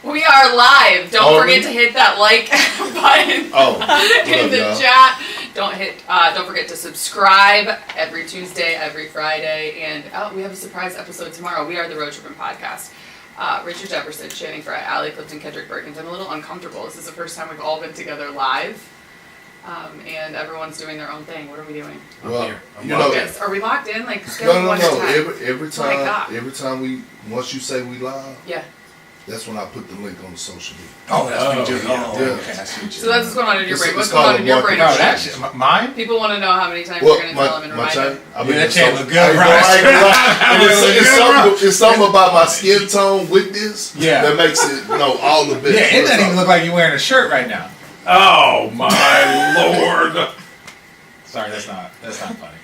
We are live. Don't forget to hit that like button in the chat. Don't forget to subscribe every Tuesday, every Friday, and we have a surprise episode tomorrow. We are the Road Trippin Podcast. Richard Jefferson, Channing Frye, Allie, Clifton, Kendrick, Perkins. I'm a little uncomfortable. This is the first time we've all been together live, and everyone's doing their own thing. What are we doing? Well, are we locked in? Like, no. Every time once you say we live, that's when I put the link on the social media. Oh, that's me too. So that's what's going on in your brain. What's going on in your brain? Mine? People want to know how many times you're going to tell them and remind them. That chain look good, right? It's something about my skin tone with this that makes it, all the best. Yeah, it doesn't even look like you're wearing a shirt right now. Oh my Lord! Sorry, that's not funny.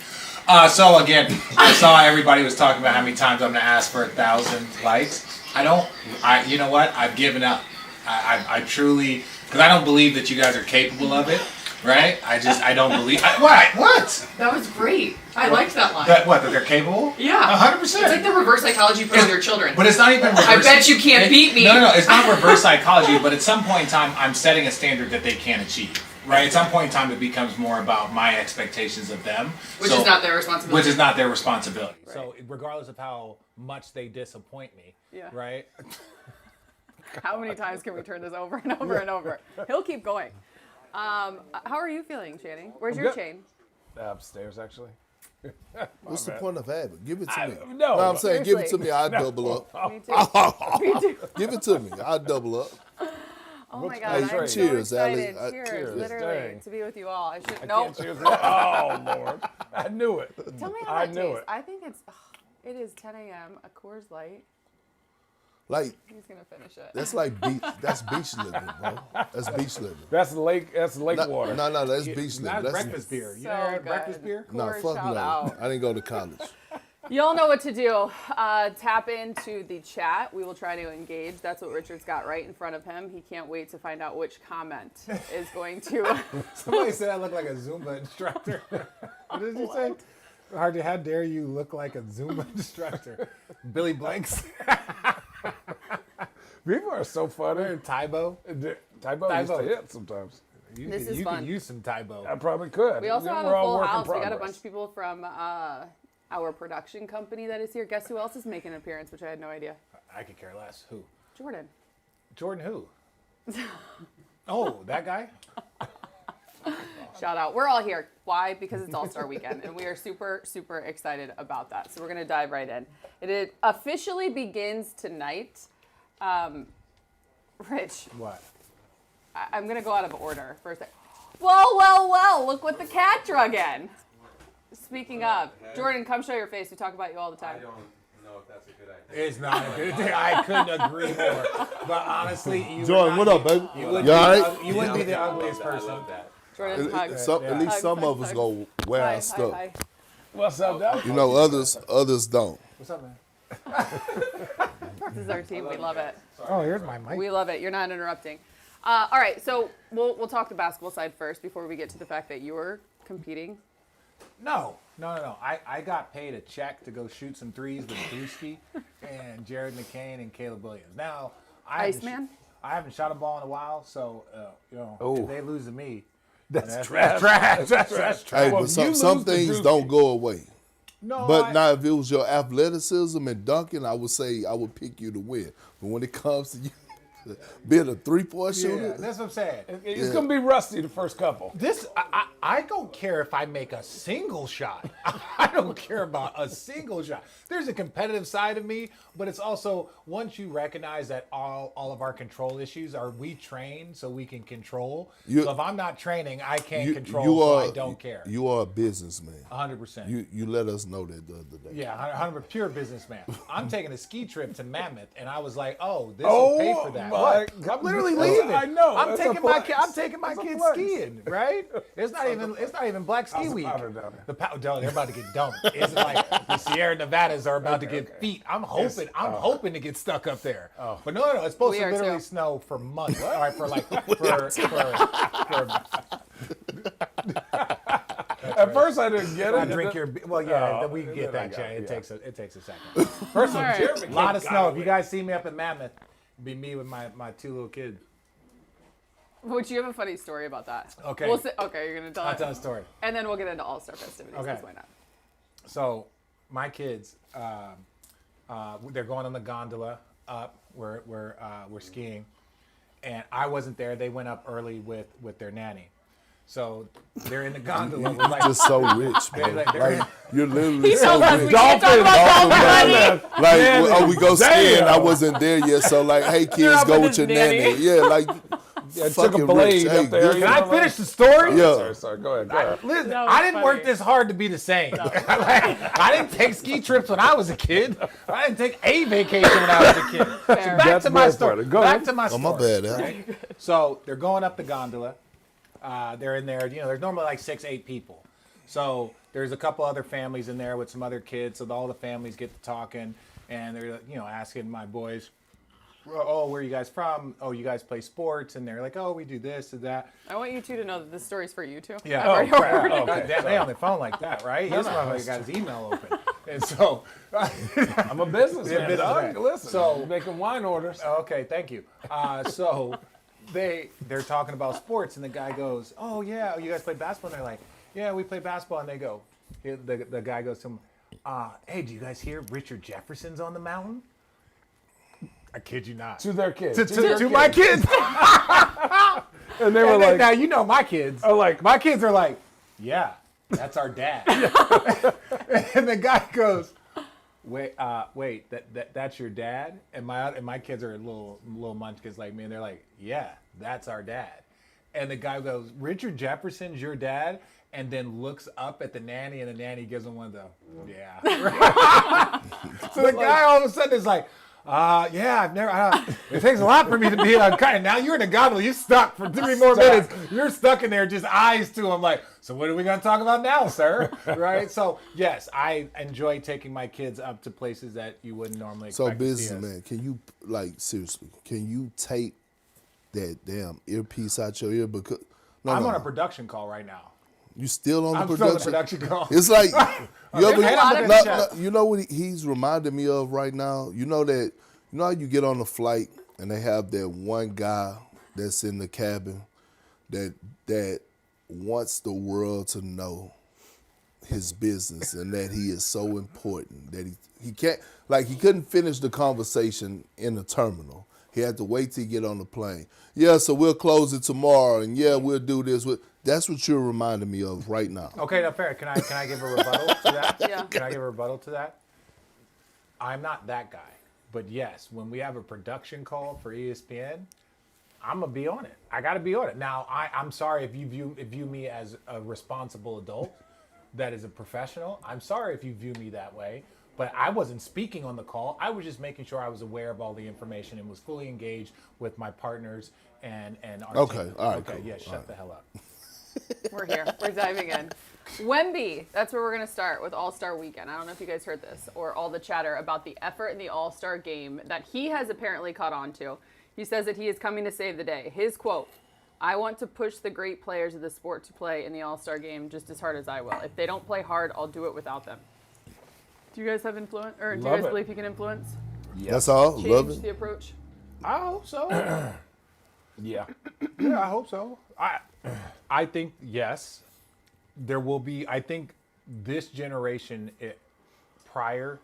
So again, I saw everybody was talking about how many times I'm gonna ask for 1,000 likes. You know what? I've given up. I truly, because I don't believe that you guys are capable of it, right? I don't believe. What? That was great. I liked that line. That they're capable? Yeah. 100%. It's like the reverse psychology you put on your children. But it's not even reverse. I bet you can't beat me. No, it's not reverse psychology, but at some point in time, I'm setting a standard that they can't achieve. Right? At some point in time, it becomes more about my expectations of them. Which is not their responsibility. Which is not their responsibility. Right. So regardless of how much they disappoint me, right? How many times can we turn this over and over and over? He'll keep going. How are you feeling, Channing? Where's your chain? Upstairs, actually. What's the point of having it? Give it to me. No, I'm saying give it to me. I'll double up. Me too. Me too. Give it to me. I'll double up. Oh my God, I'm cheers, so excited. Allie. Cheers, literally, to be with you all. Cheers. Oh, Lord. I knew it. Tell me how that tastes. I think it is 10 a.m., a Coors Light. Like, he's going to finish it. That's like that's beach living, bro. That's beach living. That's lake water. No, that's beach living. Not breakfast beer. You never had breakfast beer? No, fuck no. I didn't go to college. Y'all know what to do. Tap into the chat. We will try to engage. That's what Richard's got right in front of him. He can't wait to find out which comment is going to... Somebody said I look like a Zumba instructor. What did you say? How dare you look like a Zumba instructor? Billy Blanks. People are so funny. Tybo used to hit sometimes. This is you fun. could use some Tybo. I probably could. We also have a full house. We got a bunch of people from our production company that is here. Guess who else is making an appearance, which I had no idea. I could care less. Who? Jordan. Jordan who? Oh, that guy? Shout out. We're all here. Why? Because it's All-Star Weekend, and we are super, super excited about that. So we're going to dive right in. It officially begins tonight. Rich. What? I'm going to go out of order for a second. Well, look what the cat drug in. Speaking of, Jordan, come show your face. We talk about you all the time. I don't know if that's a good idea. It's not a good thing. I couldn't agree more. But honestly, Jordan, what up, baby? You wouldn't be the ugliest person. I love that. Jordan, hug. At least some of us go wear our stuff. Hi. What's up, Doc? Others don't. What's up, man? This is our team. We love it. Oh, here's my mic. We love it. You're not interrupting. All right, so we'll talk the basketball side first before we get to the fact that you were competing. No. I got paid a check to go shoot some threes with Brewski and Jared McCain and Caleb Williams. Now, I haven't shot a ball in a while, so if they lose to me, that's trash. That's trash. Hey, but some things don't go away. No, but now, if it was your athleticism and dunking, I would say I would pick you to win. But when it comes to you being a 3-point shooter, that's what I'm saying. It's gonna be rusty the first couple. I don't care if I make a single shot. I don't care about a single shot. There's a competitive side of me, but it's also once you recognize that all of our control issues are we train so we can control. So if I'm not training, I can't control. So I don't care. You are a businessman. 100%. You let us know that the other day. Yeah, 100% pure businessman. I'm taking a ski trip to Mammoth, and I was like, oh, this will pay for that. What? I'm literally leaving. I know. I'm taking my kids skiing, right? It's not even Black Ski Week. They're about to get dumped. It's like the Sierra Nevadas are about to get feet. I'm hoping to get stuck up there. But no, it's supposed to literally snow for months. All right, for At first, I didn't get it. Drink your we get that. It takes a second. First of all, a lot of snow. If you guys see me up in Mammoth, Be me with my 2 little kids. Would you have a funny story about that? Okay. Okay, you're gonna tell I'll it. tell a story. And then we'll get into All-Star festivities. Okay. 'Cause why not? So my kids, they're going on the gondola up. We're skiing, and I wasn't there. They went up early with their nanny. So they're in the gondola. We're like, Just so rich, bro. They're- You're literally so told us rich. we can't talk about Dolphin Dolphin money. Like, we go skiing. Damn. I wasn't there yet. So, like, hey, kids, up go with with your his nanny. nanny. Yeah, like, Took a fucking blade rich. Hey, up there. good you Can for I know, finish the story? Yeah. Sorry, go ahead. Listen, That was I didn't work funny. this hard to be the same. Like, I didn't take ski trips when I was a kid. I didn't take a vacation when I was a kid. So Fair. back That's to my bad story. part. Go Back ahead. to my Oh, story. my bad, Al. right? So they're going up the gondola. They're in there. There's normally like 6, 8 people. So there's a couple other families in there with some other kids. So all the families get to talking, and they're asking my boys, "Oh, where are you guys from? Oh, you guys play sports?" And they're like, "Oh, we do this and that." I want you two to know that this story's for you two. Yeah. I've already ordered it. God damn, they on their phone like that, right? This motherfucker got his email open, and so. I'm a businessman. businessman. Dog. Listen, So- making wine orders. Okay, thank you. So they're talking about sports, and the guy goes, "Oh yeah, you guys play basketball?" And they're like, "Yeah, we play basketball." And they go, the guy goes to him, "Hey, do you guys hear Richard Jefferson's on the mountain?" I kid you not. To their kids. To my kids. And they were And then, like, now you know my kids. are like, My kids are like, "Yeah, that's our dad." And the guy goes, "Wait, that's your dad?" And my kids are little munchkins like me, and they're like, "Yeah, that's our dad." And the guy goes, "Richard Jefferson's your dad?" And then looks up at the nanny, and the nanny gives him one of the, yeah. So the guy all of a sudden is like, yeah, I've never. It takes a lot for me to be on kind. Now you're in a gondola. You're stuck for 3 more minutes. You're stuck in there, just eyes to him, like. So what are we gonna talk about now, sir? Right. So yes, I enjoy taking my kids up to places that you wouldn't normally So, expect to see us. businessman, can you, like, seriously, can you take that damn earpiece out your ear? Because I'm on a production call right now. You still on the I'm still on the production? production call. It's like you ever, a lot of no, chat. you know what he's reminding me of right now? You know how you get on a flight and they have that one guy that's in the cabin that wants the world to know his business and that he is so important that he can't, like, he couldn't finish the conversation in the terminal. He had to wait till he get on the plane. Yeah, so we'll close it tomorrow, and yeah, we'll do this. That's what you're reminding me of right now. Okay, now fair. Can I give a rebuttal to that? Yeah. Can I give a rebuttal to that? I'm not that guy, but yes, when we have a production call for ESPN, I'm gonna be on it. I got to be on it. Now, I'm sorry if you view me as a responsible adult, that is a professional. I'm sorry if you view me that way. But I wasn't speaking on the call. I was just making sure I was aware of all the information and was fully engaged with my partners and our Okay, team. all right, Okay, cool. yeah, shut the hell up. We're here. We're diving in. Wemby, that's where we're going to start with All-Star Weekend. I don't know if you guys heard this or all the chatter about the effort in the All-Star game that he has apparently caught on to. He says that he is coming to save the day. His quote, "I want to push the great players of the sport to play in the All-Star game just as hard as I will. If they don't play hard, I'll do it without them." Do you guys have influence, or do you Love guys it. believe he can influence, That's all. Love change it. the approach? I hope so. yeah. Yeah, I hope so. I think yes, there will be. I think this generation prior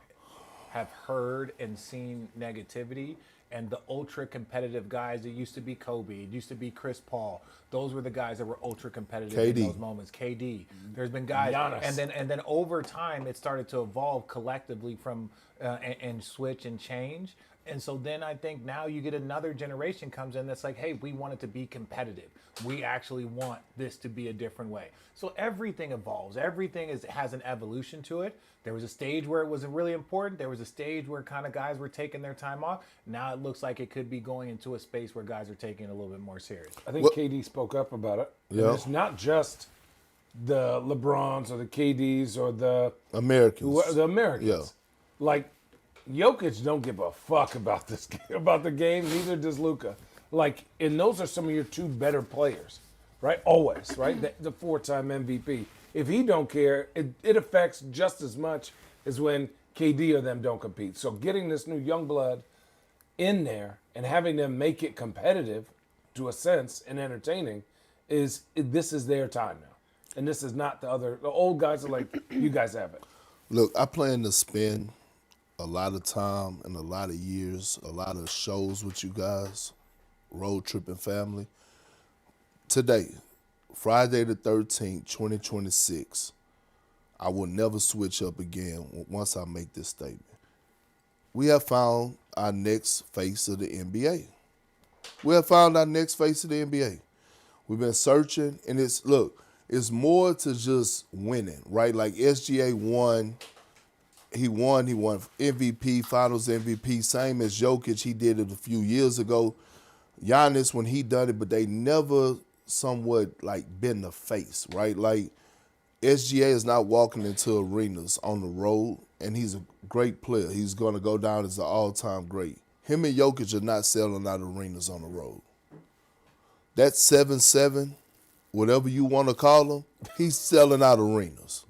have heard and seen negativity, and the ultra competitive guys. It used to be Kobe. It used to be Chris Paul. Those were the guys that were ultra competitive KD. in those moments. KD. There's been guys, Giannis. and then over time it started to evolve collectively from and switch and change. And so then I think now you get another generation comes in that's like, hey, we want it to be competitive. We actually want this to be a different way. So everything evolves. Everything has an evolution to it. There was a stage where it was really important. There was a stage where kind of guys were taking their time off. Now it looks like it could be going into a space where guys are taking it a little bit more serious. I think What- KD spoke up about it. And Yeah. it's not just the LeBrons or the KDs or the Americans. Americans. Yeah. Like, Jokic don't give a fuck about this about the game. Neither does Luka. Like, and those are some of your two better players, right? Always, right? The 4-time MVP. If he don't care, it affects just as much as when KD or them don't compete. So getting this new young blood in there and having them make it competitive to a sense and entertaining this is their time now. And this is not the old guys are like, you guys have it. Look, I plan to spend a lot of time and a lot of years, a lot of shows with you guys, Road Trippin family. Today, Friday the 13th, 2026, I will never switch up again once I make this statement. We have found our next face of the NBA. We have found our next face of the NBA. We've been searching, and it's more to just winning, right? Like SGA won. He won MVP, Finals MVP, same as Jokic. He did it a few years ago. Giannis, when he done it, but they never somewhat like been the face, right? Like SGA is not walking into arenas on the road, and he's a great player. He's going to go down as an all-time great. Him and Jokic are not selling out arenas on the road. That 7-7, whatever you want to call him, he's selling out arenas.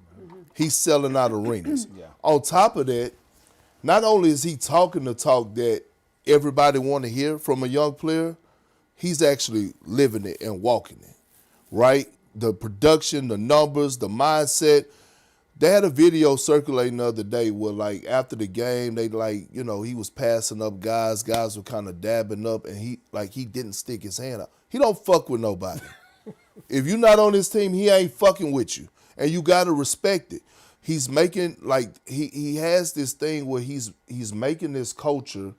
He's selling out arenas. Yeah. On top of that, not only is he talking the talk that everybody want to hear from a young player, he's actually living it and walking it, right? The production, the numbers, the mindset. They had a video circulating the other day where, like, after the game, they, like, you know, he was passing up guys. Guys were kind of dabbing up, and he didn't stick his hand out. He don't fuck with nobody. If you're not on his team, he ain't fucking with you. And you got to respect it. He's making, like, he has this thing where he's making this culture,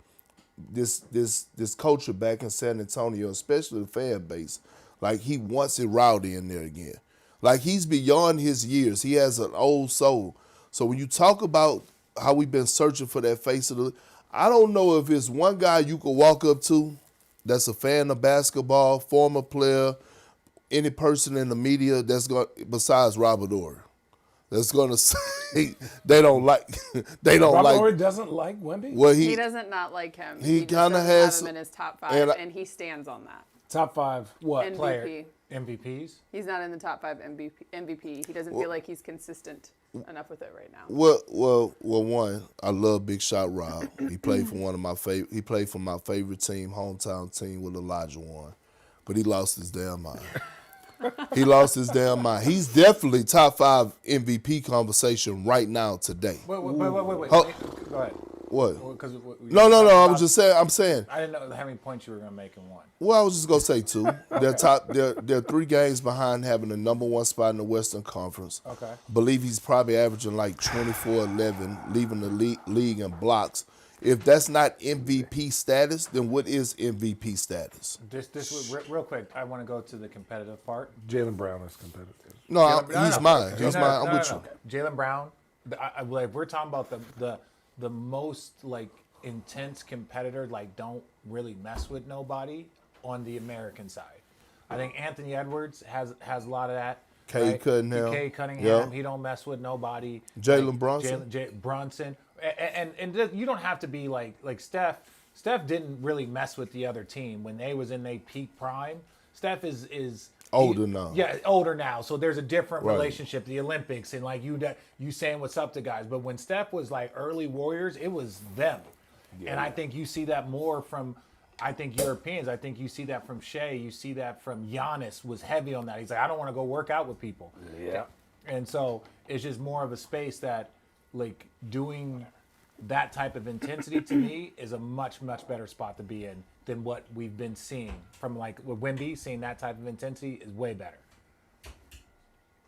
this culture back in San Antonio, especially the fan base. Like, he wants it rowdy in there again. Like, he's beyond his years. He has an old soul. So when you talk about how we've been searching for that face of the, I don't know if it's one guy you could walk up to that's a fan of basketball, former player, any person in the media that's going, besides Robert Horry, that's going to say they don't like. Robert Horry doesn't like Wemby? Well, he doesn't not like him. He just kind of doesn't has have him in his top five, and he stands on that. Top five what? MVP. Player MVPs? He's not in the top five MVP. He doesn't feel like he's consistent enough with it right now. Well, one, I love Big Shot Rob. He played for one of my favorite. He played for my favorite team, hometown team, with Elijah Warren, but he lost his damn mind. He lost his damn mind. He's definitely top five MVP conversation right now today. Wait. Oh. Go ahead. What? Well, No. I was just saying. I'm saying. I didn't know how many points you were going to make in one. Well, I was just gonna say two. They're 3 games behind having the number 1 spot in the Western Conference. Okay. Believe he's probably averaging like 24-11, leaving the league in blocks. If that's not MVP status, then what is MVP status? This real quick. I want to go to the competitive part. Jaylen Brown is competitive. No, he's mine. He's mine. I'm with you. Jaylen Brown. Like, we're talking about the most like intense competitor. Like, don't really mess with nobody on the American side. I think Anthony Edwards has a lot of that. Cade Cunningham. Yep. He don't mess with nobody. Jalen Brunson. Brunson. And you don't have to be like Steph. Steph didn't really mess with the other team when they was in their peak prime. Steph is older now. Yeah, older now. So there's a different Right. relationship. The Olympics and like you saying what's up to guys. But when Steph was like early Warriors, it was them. Yeah. And I think you see that more from Europeans. I think you see that from Shea. You see that from Giannis was heavy on that. He's like, I don't want to go work out with people. Yeah. And so it's just more of a space that, like, doing that type of intensity to me is a much, much better spot to be in than what we've been seeing from, like, with Wemby. Seeing that type of intensity is way better.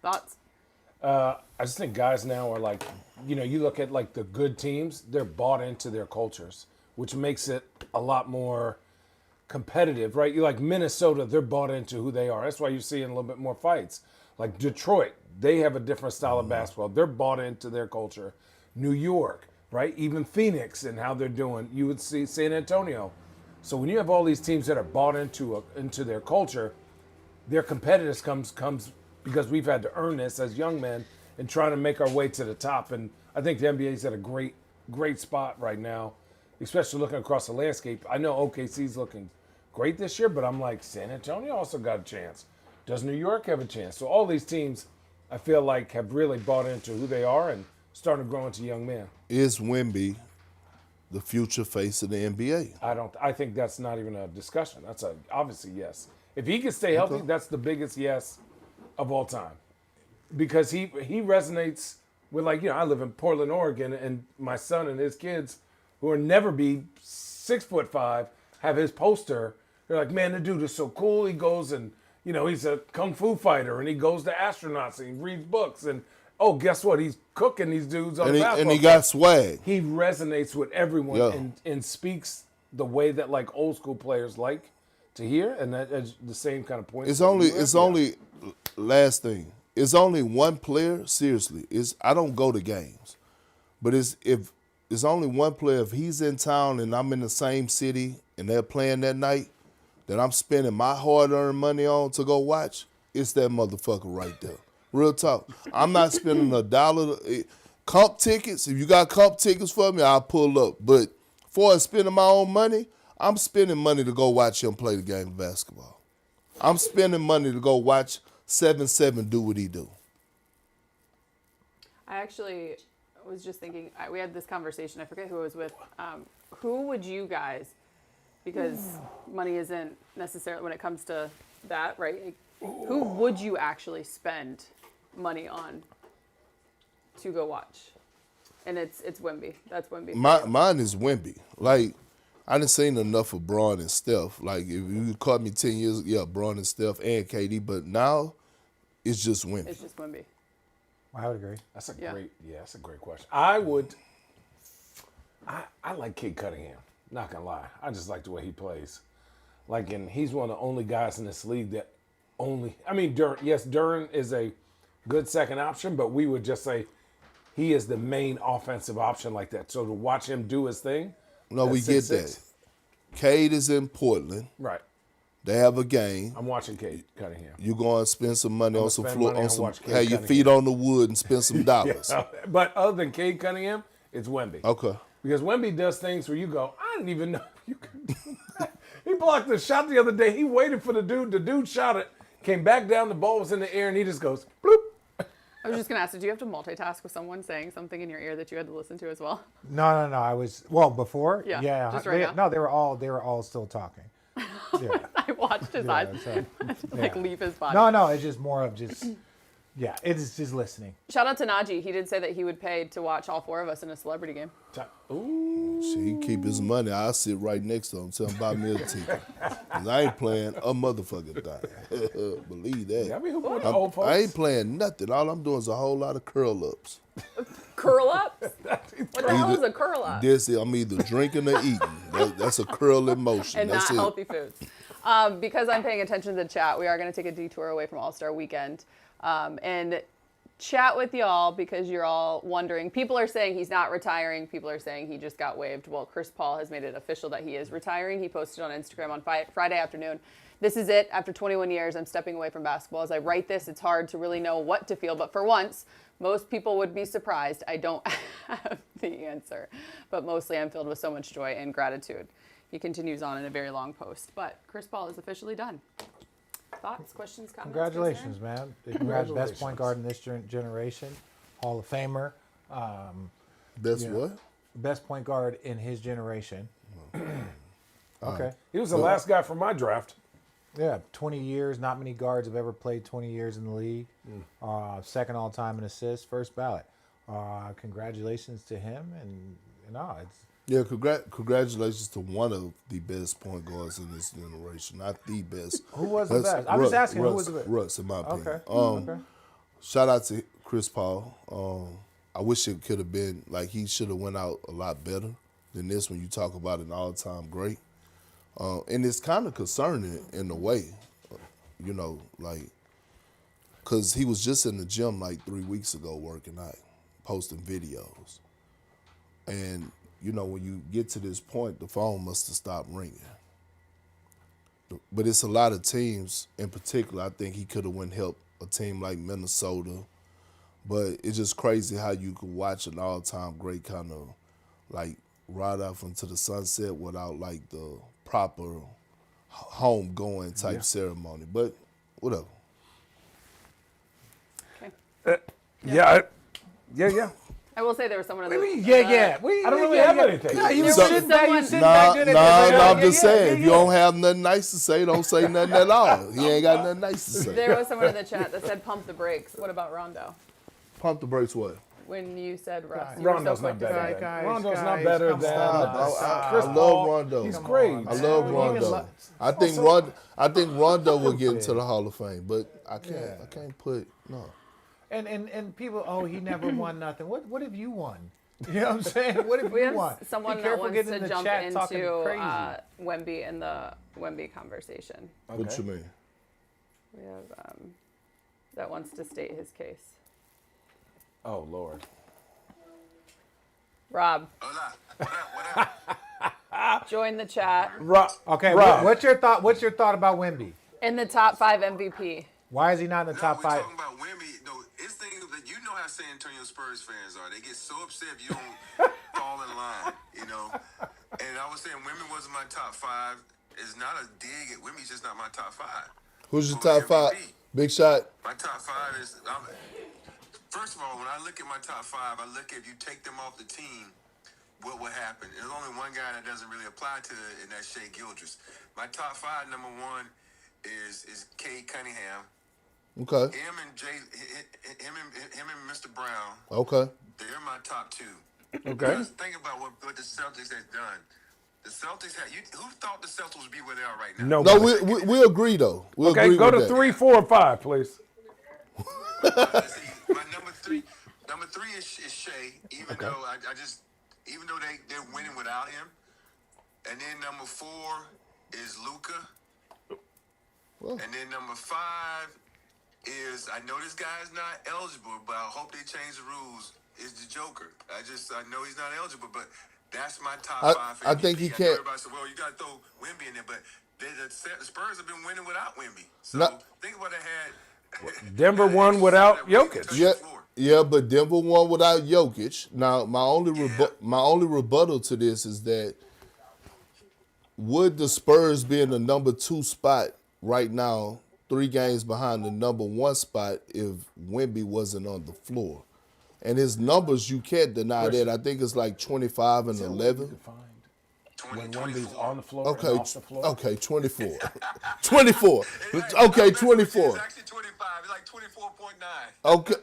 Thoughts? I just think guys now are like, you know, you look at like the good teams, they're bought into their cultures, which makes it a lot more competitive, right? You like Minnesota, they're bought into who they are. That's why you're seeing a little bit more fights. Like Detroit, they have a different style of basketball. They're bought into their culture. New York, right? Even Phoenix and how they're doing. You would see San Antonio. So when you have all these teams that are bought into their culture, their competitiveness comes because we've had to earn this as young men and trying to make our way to the top. And I think the NBA's at a great spot right now, especially looking across the landscape. I know OKC's looking great this year, but I'm like, San Antonio also got a chance. Does New York have a chance? So all these teams, I feel like, have really bought into who they are and starting to grow into young men. Is Wemby the future face of the NBA. I think that's not even a discussion. That's obviously yes. If he can stay healthy, that's the biggest yes of all time. Because he resonates with, like, I live in Portland, Oregon, and my son and his kids, who will never be 6'5", have his poster. They're like, man, the dude is so cool. He goes and, he's a kung fu fighter, and he goes to astronauts, and he reads books, and guess what? He's cooking these dudes on the basketball. And he got swag. He resonates with everyone and speaks the way that, like, old school players like to hear, and that's the same kind of point. It's only last thing. It's only one player. Seriously, I don't go to games, but if it's only one player. If he's in town and I'm in the same city and they're playing that night, that I'm spending my hard-earned money on to go watch, it's that motherfucker right there. Real talk. I'm not spending $1. Comp tickets, if you got comp tickets for me, I'll pull up. But for spending my own money, I'm spending money to go watch him play the game of basketball. I'm spending money to go watch 7-7 do what he do. I actually was just thinking, we had this conversation, I forget who I was with. Who would you guys, because money isn't necessarily, when it comes to that, right? Who would you actually spend money on to go watch? And it's Wemby. That's Wemby. Mine is Wemby. Like, I done seen enough of Braun and Steph. Like, if you caught me 10 years, Braun and Steph and KD, but now it's just Wemby. It's just Wemby. I would agree. That's a great question. I like Kate Cunningham, not gonna lie. I just like the way he plays. Like, and he's one of the only guys in this league that Duren is a good second option, but we would just say he is the main offensive option like that. So to watch him do his thing. No, we get that. Cade is in Portland. Right. They have a game. I'm watching Kate Cunningham. You go and spend some money on some floor, have your Cunningham. feet on the wood and spend some dollars. But other than Kate Cunningham, it's Wemby. Okay. Because Wemby does things where you go, I didn't even know you could do that. He blocked the shot the other day. He waited for the dude. The dude shot it, came back down, the ball was in the air, and he just goes, bloop. I was just going to ask, did you have to multitask with someone saying something in your ear that you had to listen to as well? No. I was before. Yeah. Just right now. No, they were all still talking. Yeah. I watched his eyes leave his body. No, it's just more of just it's just listening. Shout out to Najee. He did say that he would pay to watch all four of us in a celebrity game. Ooh. See, he keep his money. I'll sit right next to him, tell him buy me a ticket. Because I ain't playing a motherfucking thing. Believe that. Yeah, I mean, who want the old folks? I ain't playing nothing. All I'm doing is a whole lot of curl-ups. Curl-ups? What the hell is a curl-up? I'm either drinking or eating. That's a curl in motion. And That's not it. healthy foods. Because I'm paying attention to the chat, we are going to take a detour away from All-Star Weekend. And chat with y'all because you're all wondering. People are saying he's not retiring. People are saying he just got waived. Well, Chris Paul has made it official that he is retiring. He posted on Instagram on Friday afternoon. This is it. After 21 years, I'm stepping away from basketball. As I write this, it's hard to really know what to feel. But for once, most people would be surprised. I don't have the answer. But mostly I'm filled with so much joy and gratitude. He continues on in a very long post. But Chris Paul is officially done. Thoughts, questions, comments? Congratulations, man. Congratulations. Best point guard in this generation. Hall of Famer. What? Best point guard in his generation. Okay. He was the last guy from my draft. Yeah, 20 years. Not many guards have ever played 20 years in the league. Second all-time in assists. First ballot. Congratulations to him. And it's... Yeah, congratulations to one of the best point guards in this generation. Not the best. Who was the best? I'm just asking who was the best. Russ, in my opinion. Okay. Shout out to Chris Paul. I wish it could have been, like, he should have went out a lot better than this when you talk about an all-time great. And it's kind of concerning in a way, because he was just in the gym like 3 weeks ago working out, posting videos. And when you get to this point, the phone must have stopped ringing. But it's a lot of teams, in particular, I think he could have went help a team like Minnesota. But it's just crazy how you could watch an all-time great kind of, like, ride off into the sunset without, like, the proper home-going type ceremony. But whatever. Okay. Yeah. I will say there was someone in the I don't really have anything. Yeah, you There sitting was back, someone- you sitting back good at Nah, I'm this. just saying, if you don't have nothing nice to say, don't say nothing at all. He ain't got nothing nice to say. There was someone in the chat that said pump the brakes. What about Rondo? Pump the brakes what? When you said Russ, you were so Rondo's quick not to better. say. Guys, Rondo's not better than I Chris love Paul. Rondo. He's great. I love Even Rondo. lo- I think Rondo will get into the Hall of Fame, but I can't put no. And people, he never won nothing. What have you won? You know what I'm saying? What have We you have won? someone Be that careful wants getting to in the jump chat talking into crazy. Wemby and the Wemby conversation. What you mean? We have that wants to state his case. Oh Lord. Rob, Hola. What up? join the chat. Okay, Rob. what's your thought? What's your thought about Wemby? In the top 5 MVP. Why is he not in the top We're 5? talking about Wemby. No, it's things that you know how San Antonio Spurs fans are. They get so upset if you don't fall in line, you know. And I was saying Wemby wasn't my top 5. It's not a dig at Wemby. He's just not my top 5. Who's your Who's top five? MVP? Big Shot. My top 5 is. First of all, when I look at my top 5, I look at if you take them off the team, what will happen? There's only one guy that doesn't really apply to it, and that's Shea Gilgeous. My top 5, number 1 is Cade Cunningham. Okay. Him and Mr. Brown. Okay. They're my top 2. Okay. Because think about what the Celtics has done. The Celtics who thought the Celtics would be where they are right now? No, we agree though. We Okay, agree go with to that. 3, 4, and 5, please. Let's see, my number three is Shea. Even though even though they're winning without him. And then number 4 is Luka. And then number 5 is, I know this guy is not eligible, but I hope they change the rules, is the Joker. I know he's not eligible, but that's my top 5. I think he know can't. everybody said, well, you got to throw Wemby in there, but the Spurs have been winning without Wemby. So think about they had. Denver won without Jokic. Yeah, but Denver won without Jokic. Now, my only rebuttal to this is that would the Spurs be in the number 2 spot right now, 3 games behind the number 1 spot, if Wemby wasn't on the floor? And his numbers, you can't deny that. I think it's like 25 and 11. When Wemby's on the floor Okay, and off the floor. okay, 24. 24. Okay, 24. It's actually 25. It's like 24.9. Okay,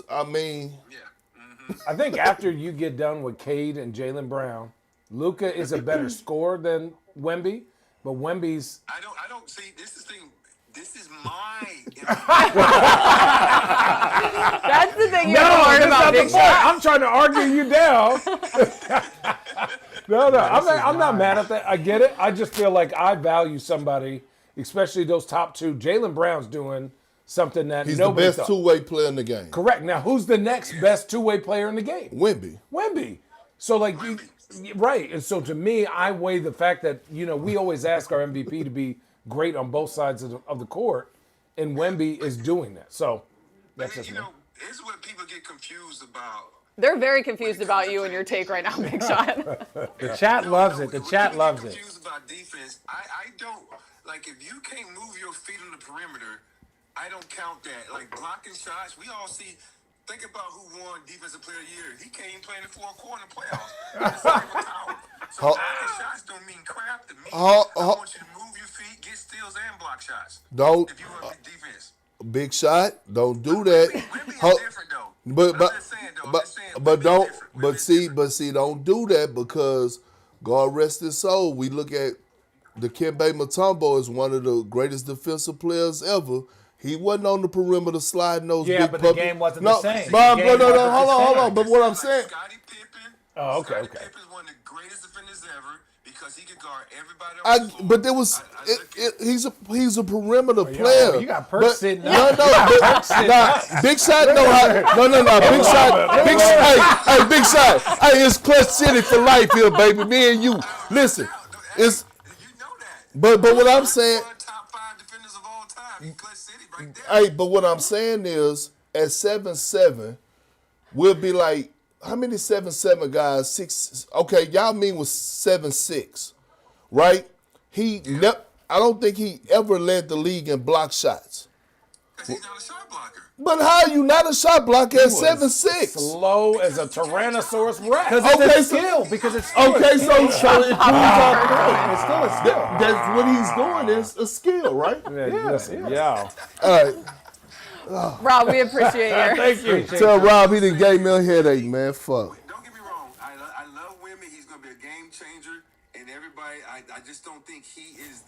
I mean, Yeah. I think after you get done with Cade and Jaylen Brown, Luka is a better scorer than Wemby, but Wemby's. I don't see. This is the thing. This is my. That's the thing you're worried about, Big Shot. I'm trying to argue you down. No, I'm not mad at that. I get it. I just feel like I value somebody, especially those top 2. Jaylen Brown's doing something that he's the nobody best thought. two-way player in the game. Correct. Now, who's the next best 2-way player in the game? Wemby. So, right. And so, to me, I weigh the fact that, we always ask our MVP to be great on both sides of the court, and Wemby is doing that. So, that's just me. It's what people get confused about. They're very confused about you and your take right now, Big Shot. The chat loves it. The chat loves it. Confused about defense. I don't like if you can't move your feet on the perimeter. I don't count that. Like blocking shots, we all see. Think about who won Defensive Player of the Year. He can't even play in the fourth quarter in the playoffs. So blocking shots don't mean crap to me. I want you to move your feet, get steals, and block shots. Don't. If you want to defense. Big Shot, don't do that. Wemby is different though. But see, don't do that because God rest his soul. We look at the Dikembe Mutombo as one of the greatest defensive players ever. He wasn't on the perimeter sliding those big but the game wasn't the same. No, hold on. But what I'm saying, Scottie Pippen. Oh, okay. Pippen's one of the greatest defenders ever because he could guard everybody on the floor. but there was he's a perimeter player. You got Perk sitting up. Big Shot know how. No. Big Shot. Hey, it's Clutch City for life here, baby. Me and you. Listen, it's. You know that. But what I'm saying. One of the top 5 defenders of all time. He's Clutch City right there. Hey, but what I'm saying is, at 7'7", we'll be like, how many 7'7" guys? 6. Okay, y'all mean was 7'6", right? I don't think he ever led the league in block shots. Because he's not a shot blocker. But how are you not a shot blocker at 7'6"? Slow as a Tyrannosaurus Rex. Because it's a skill. Because it's still Okay, a skill. so it proves our point. It's still a skill. That's what he's doing is a skill, right? Yeah. All right. Rob, we appreciate your. Thank you. Tell Rob he done gave me a headache, man. Fuck. Don't get me wrong. I love Wemby. He's going to be a game changer. And everybody, I just don't think he is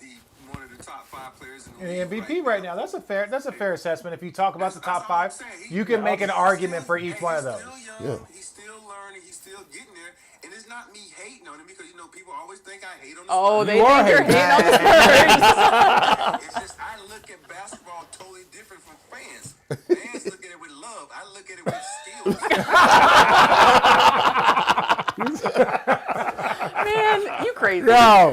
one of the top 5 players in the league. MVP right now. That's a fair assessment. If you talk about the top 5, you can make an argument for each one of those. Yeah. He's still learning. He's still getting there. And it's not me hating on him because, people always think I hate on the Oh, Spurs. they think you're hating on the Spurs. It's just I look at basketball totally different from fans. Fans look at it with love. I look at it with skills. Man, you crazy. Yo,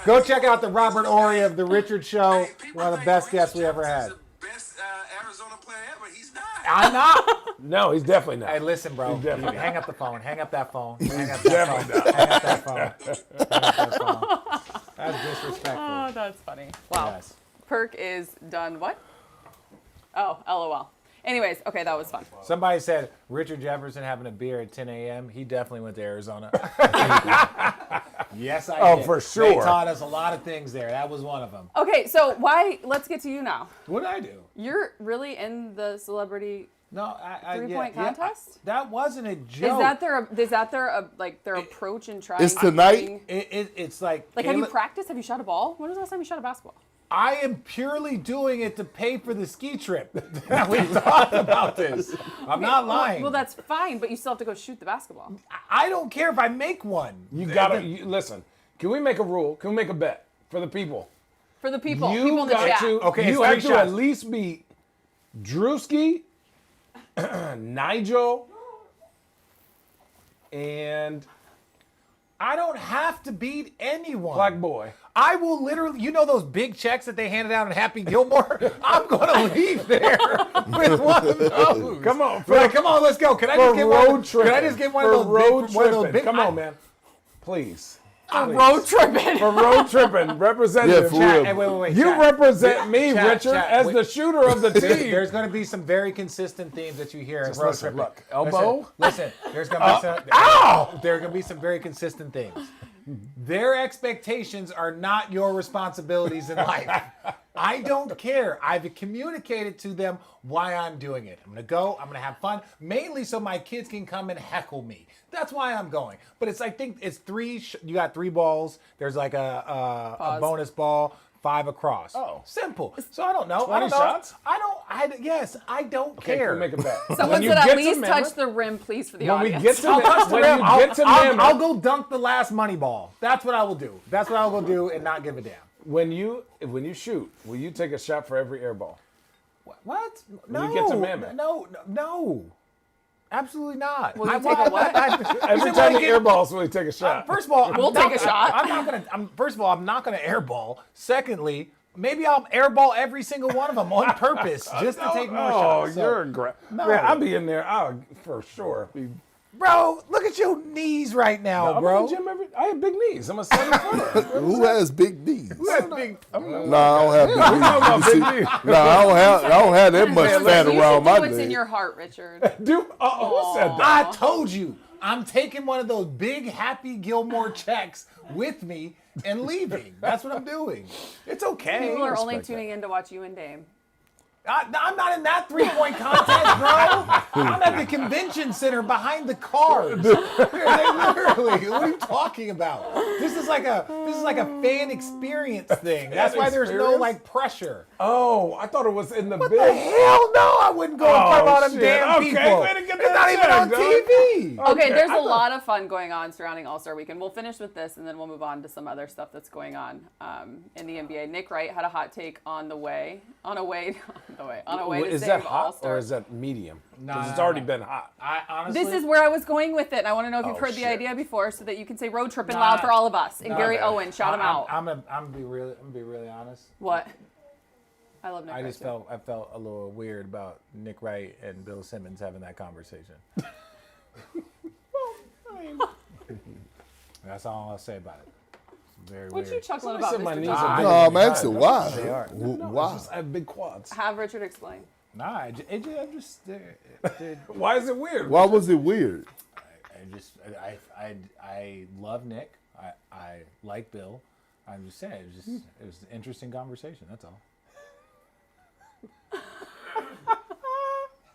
go check out the Robert Horry of the Richard Show. Hey, people One of the think best Rich guests we ever Jones had. is the best Arizona player ever. He's not. I'm not. No, he's definitely not. Hey, listen, bro. definitely Hang up the phone. Hang up that phone. Hang up that phone. Hang up that phone. Hang up that phone. That's disrespectful. Oh, that's funny. Wow. Yes. Perk is done what? Oh, LOL. Anyways, okay, that was fun. Somebody said Richard Jefferson having a beer at 10 a.m. He definitely went to Arizona. Yes, I did. for They sure. taught us a lot of things there. That was one of them. Okay, so let's get to you now. What did I do? You're really in the celebrity No, I 3-point contest? that wasn't a joke. Is that their approach in trying It's to tonight? It's like have you Caleb- practiced? Have you shot a ball? When was the last time you shot a basketball? I am purely doing it to pay for the ski trip. We talked about this. I'm not lying. Well, that's fine, but you still have to go shoot the basketball. I don't care if I make one. You gotta listen. Can we make a rule? Can we make a bet for the people? For the people You in the got chat. to. Okay, you it's have 3 to shots. at least beat Drewski, Nigel, and I don't have to beat anyone. Black Boy. I will literally, those big checks that they handed out in Happy Gilmore? I'm going to leave there with one of those. Come on, Come on, let's go. Can I just get one? Can I just get one of those road big, one of those tripping? big? Come on, man. Please. Road tripping. For road tripping, representative. Yeah, for real. Hey, wait. You chat. represent me, Chat, Richard, chat, as wait. the shooter of the team. There's going to be some very consistent themes that you hear in Just road listen, tripping. look, elbow. Listen, there's going to be some. Ow! There are going to be some very consistent things. Their expectations are not your responsibilities in life. I don't care. I've communicated to them why I'm doing it. I'm going to go. I'm going to have fun, mainly so my kids can come and heckle me. That's why I'm going. But I think it's 3. You got 3 balls. There's like a bonus ball. 5 across. Oh. Simple. So I don't know. 20 shots? I don't Okay, care. can we make a bet? Someone When you said get at to least Mammoth- touch the rim, please, for the When we audience. get to I'll touch the when rim. you get to Mammoth, I'll go dunk the last money ball. That's what I will do. That's what I will do and not give a damn. when you shoot, will you take a shot for every air ball? What? When No. you get to Mammoth. No. Absolutely not. Will you take a what? Every time the air balls, will you take a shot? First of all, We'll take a shot. First of all, I'm not gonna airball. Secondly, maybe I'll airball every single one of them on purpose just to take more shots. So- You're aggressive. No. Man, I'll be in there. I'll for sure be. Bro, look at your knees right now, I'm bro. in the gym I have big knees. I'm a 7-footer. Who has big knees? Who has big? No, I don't have big talking about knees. You big see- knees. No, I don't have that much fat You around should my do what's in neck. your heart, Richard. Dude, who said that? I told you, I'm taking one of those big Happy Gilmore checks with me and leaving. That's what I'm doing. It's okay. People are only respect tuning in to watch you and Dame. I'm not in that 3-point contest, bro. I'm at the convention center behind the cars. They literally, what are you talking about? This is like a fan experience thing. That's why there's no experience? pressure. Oh, I thought it was in the What big. the hell? No, I wouldn't go in front of all them shit. damn Okay, people. way to get It's that not even on checked, TV. Okay, there's I a thought- lot of fun going on surrounding All-Star Weekend. We'll finish with this, and then we'll move on to some other stuff that's going on in the NBA. Nick Wright had a hot take on a way to Is save that hot All-Star. or is that medium? Because No, it's no, already no. been hot. I honestly, This is where I was going with it, and I want to know if you've Oh, heard the shit. idea before, so that you can say "Road Trippin' Nah. loud" for all of us. And Nah, Gary man. Owen, shout him out. I'm gonna be really honest. What? I love Nick I Wright. just too. felt a little weird about Nick Wright and Bill Simmons having that conversation. That's all I'll say about it. Very What weird. you chuckling Somebody about, said my Mr. knees Johnson? are No, I'm asking why. They are. Why? I have big quads. Have Richard explain. Nah, I'm just. Why is it weird? Why was it weird? I love Nick. I like Bill. I'm just saying, it was an interesting conversation. That's all.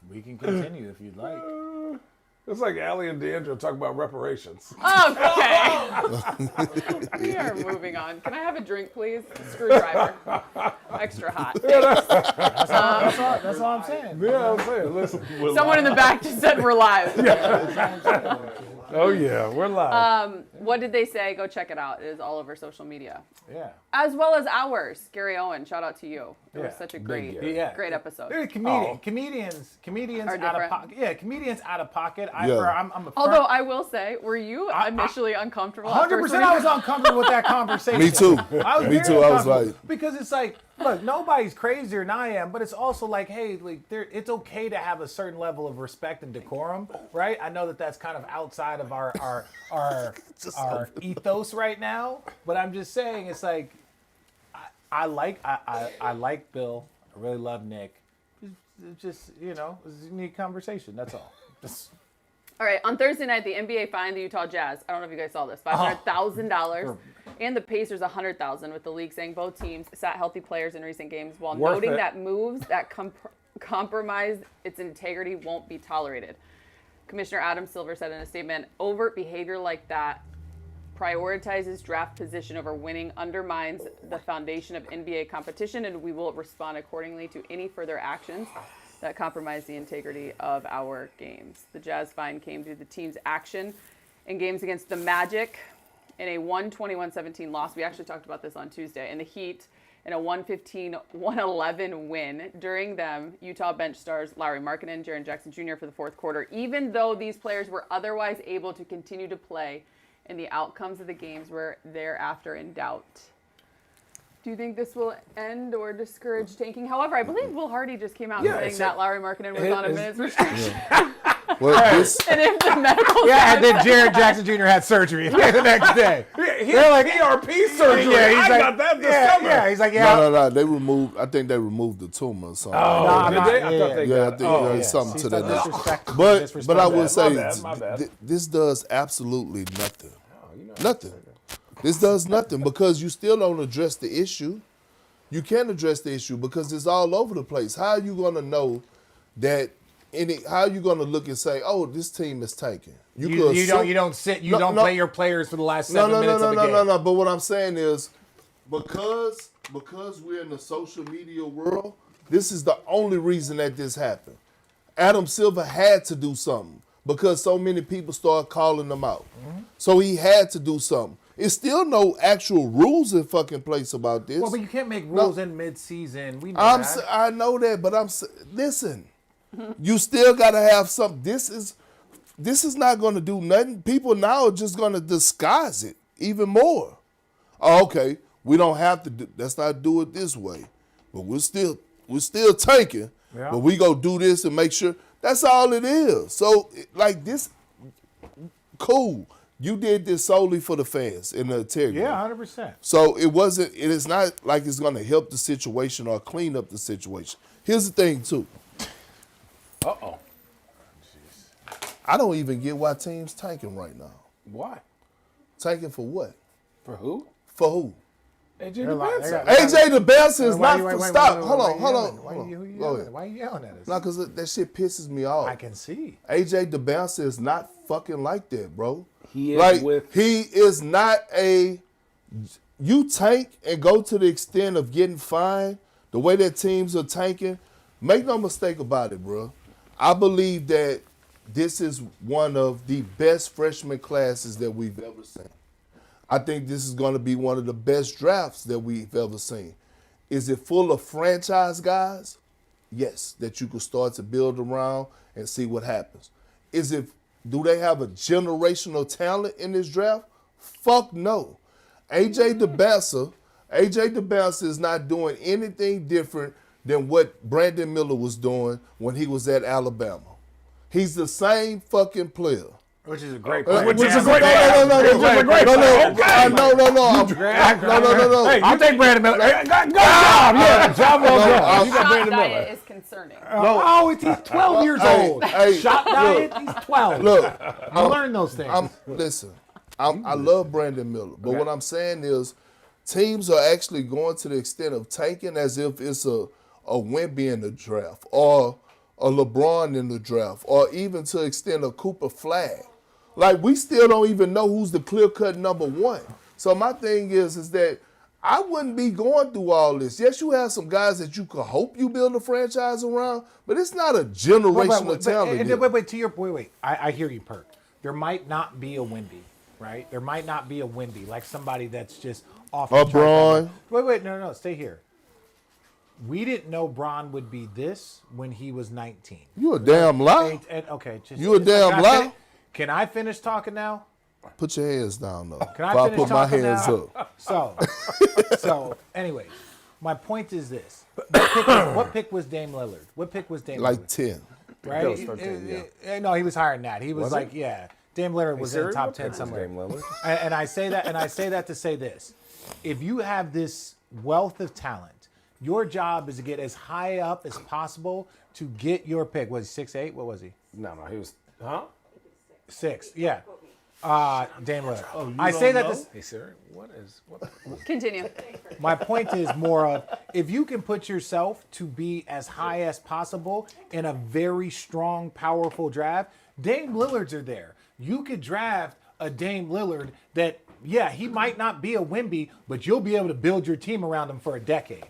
We can continue if you'd like. It's like Allie and D'Angelo talk about reparations. Okay. We are moving on. Can I have a drink, please? Screwdriver. Extra hot. Thanks. That's all I'm saying. Yeah, I'm saying, listen. Someone in the back just said we're live. Oh, yeah, we're live. What did they say? Go check it out. It is all over social media. Yeah. As well as ours. Gary Owen, shout out to you. It was Yeah. such a Gary. great episode. They're comedians Are out of different. pocket. Yeah, comedians out of pocket. Yeah. I'm a Although I will say, were you initially uncomfortable? at first 100%. when I you- was uncomfortable with that conversation. Me too. I was Me very too. I was uncomfortable like, because it's like, look, nobody's crazier than I am, but it's also like, hey, like, it's okay to have a certain level of respect and decorum, right? I know that that's kind of outside of our ethos right now, but I'm just saying, it's like, I like Bill. I really love Nick. It's just, it was a unique conversation. That's all. All right, on Thursday night, the NBA fined the Utah Jazz. I don't know if you guys saw this. $500,000 and the Pacers $100,000, with the league saying both teams sat healthy players in recent games while Worth noting it. that moves that compromise its integrity won't be tolerated. Commissioner Adam Silver said in a statement, overt behavior like that prioritizes draft position over winning, undermines the foundation of NBA competition, and we will respond accordingly to any further actions that compromise the integrity of our games. The Jazz fine came due to the team's action in games against the Magic in a 121-17 loss. We actually talked about this on Tuesday. And the Heat in a 115-111 win. During them, Utah bench stars Lauri Markkanen, Jaren Jackson Jr. for the fourth quarter, even though these players were otherwise able to continue to play, and the outcomes of the games were thereafter in doubt. Do you think this will end or discourage tanking? However, I believe Will Hardy just came out saying that Lauri Markkanen was on a minutes restriction. well, this, And if the medical Yeah, and then side- Jared Jackson Jr. had surgery the next day. They're like ERP surgery. I got that this summer. Yeah, he's like, yeah. no. They removed. I think they removed the tumor or something. Oh, did nah, they? I yeah, thought they Yeah, I got think it. there's something to that. Disrespect. But I would say My bad. this does absolutely nothing. Nothing. This does nothing because you still don't address the issue. You can't address the issue because it's all over the place. How are you going to know that? How are you going to look and say, "Oh, this team is tanking"? You don't play your players for the last 7 minutes of the game. No. But what I'm saying is, because we're in the social media world, this is the only reason that this happened. Adam Silver had to do something because so many people started calling them out. So he had to do something. It's still no actual rules in fucking place about this. Well, but you can't make rules in mid-season. We know that. I know that, but listen. You still got to have something. This is not going to do nothing. People now are just going to disguise it even more. Oh, okay, we don't have to let's not do it this way. But we're still tanking. Yeah. But we go do this and make sure. That's all it is. So like this, cool. You did this solely for the fans and the integrity. Yeah, 100%. So it is not like it's going to help the situation or clean up the situation. Here's the thing, too. Uh-oh. I don't even get why teams tanking right now. Why? Tanking for what? For who? For who? AJ They're like- DeBanza. they're- AJ DeBanza is not for stop. why- Hold why on. you Go ahead. Why are you yelling at us? No, because that shit pisses me off. I can see. AJ DeBanza is not fucking like that, bro. He is he is not you tank and go to the extent of getting fined the way that teams are tanking. Make no mistake about it, bro. I believe that this is one of the best freshman classes that we've ever seen. I think this is going to be one of the best drafts that we've ever seen. Is it full of franchise guys? Yes, that you can start to build around and see what happens. Do they have a generational talent in this draft? Fuck no. AJ DeBanza is not doing anything different than what Brandon Miller was doing when he was at Alabama. He's the same fucking player. Which is a great No, play. no, Which is a no, great no, no, play. no, Which is a great no, play. no, Okay. no. Hey, I'll take Brandon Miller. Good job. Yeah, job well done. You got Shot Brandon diet Miller. is concerning. Oh, he's 12 years old. Hey, Shot diet, he's 12. Look, You learn those things. listen, I love Brandon Miller, but what I'm saying is teams are actually going to the extent of tanking as if it's a Wemby in the draft or a LeBron in the draft or even to the extent of Cooper Flag. Like, we still don't even know who's the clear-cut number one. So my thing is that I wouldn't be going through all this. Yes, you have some guys that you could hope you build a franchise around, but it's not a generational talent. Wait, to your point, wait. I hear you, Perk. There might not be a Wemby, right? There might not be a Wemby, like somebody that's just off the chart. Bron. Wait, no, stay here. We didn't know Bron would be this when he was 19. You a damn lie. Okay, You a damn lie. Can I finish talking now? Put your hands down, though. Can I Before finish put my talking hands now? up. So anyway, my point is this. What pick was Dame Lillard? What pick was Dame Like Lillard? 10. Right? That was 13, No, he was higher than that. He was like, yeah. Dame Lillard was in the top 10 Serious? somewhere. Dame Lillard. And I say that to say this. If you have this wealth of talent, your job is to get as high up as possible to get your pick. Was he 6'8"? What was he? No, he was. Huh? 6. Yeah. Dame Lillard. I say that to Hey, Siri, what? Continue. my point is more of if you can put yourself to be as high as possible in a very strong, powerful draft, Dame Lillards are there. You could draft a Dame Lillard that, yeah, he might not be a Wemby, but you'll be able to build your team around him for a decade.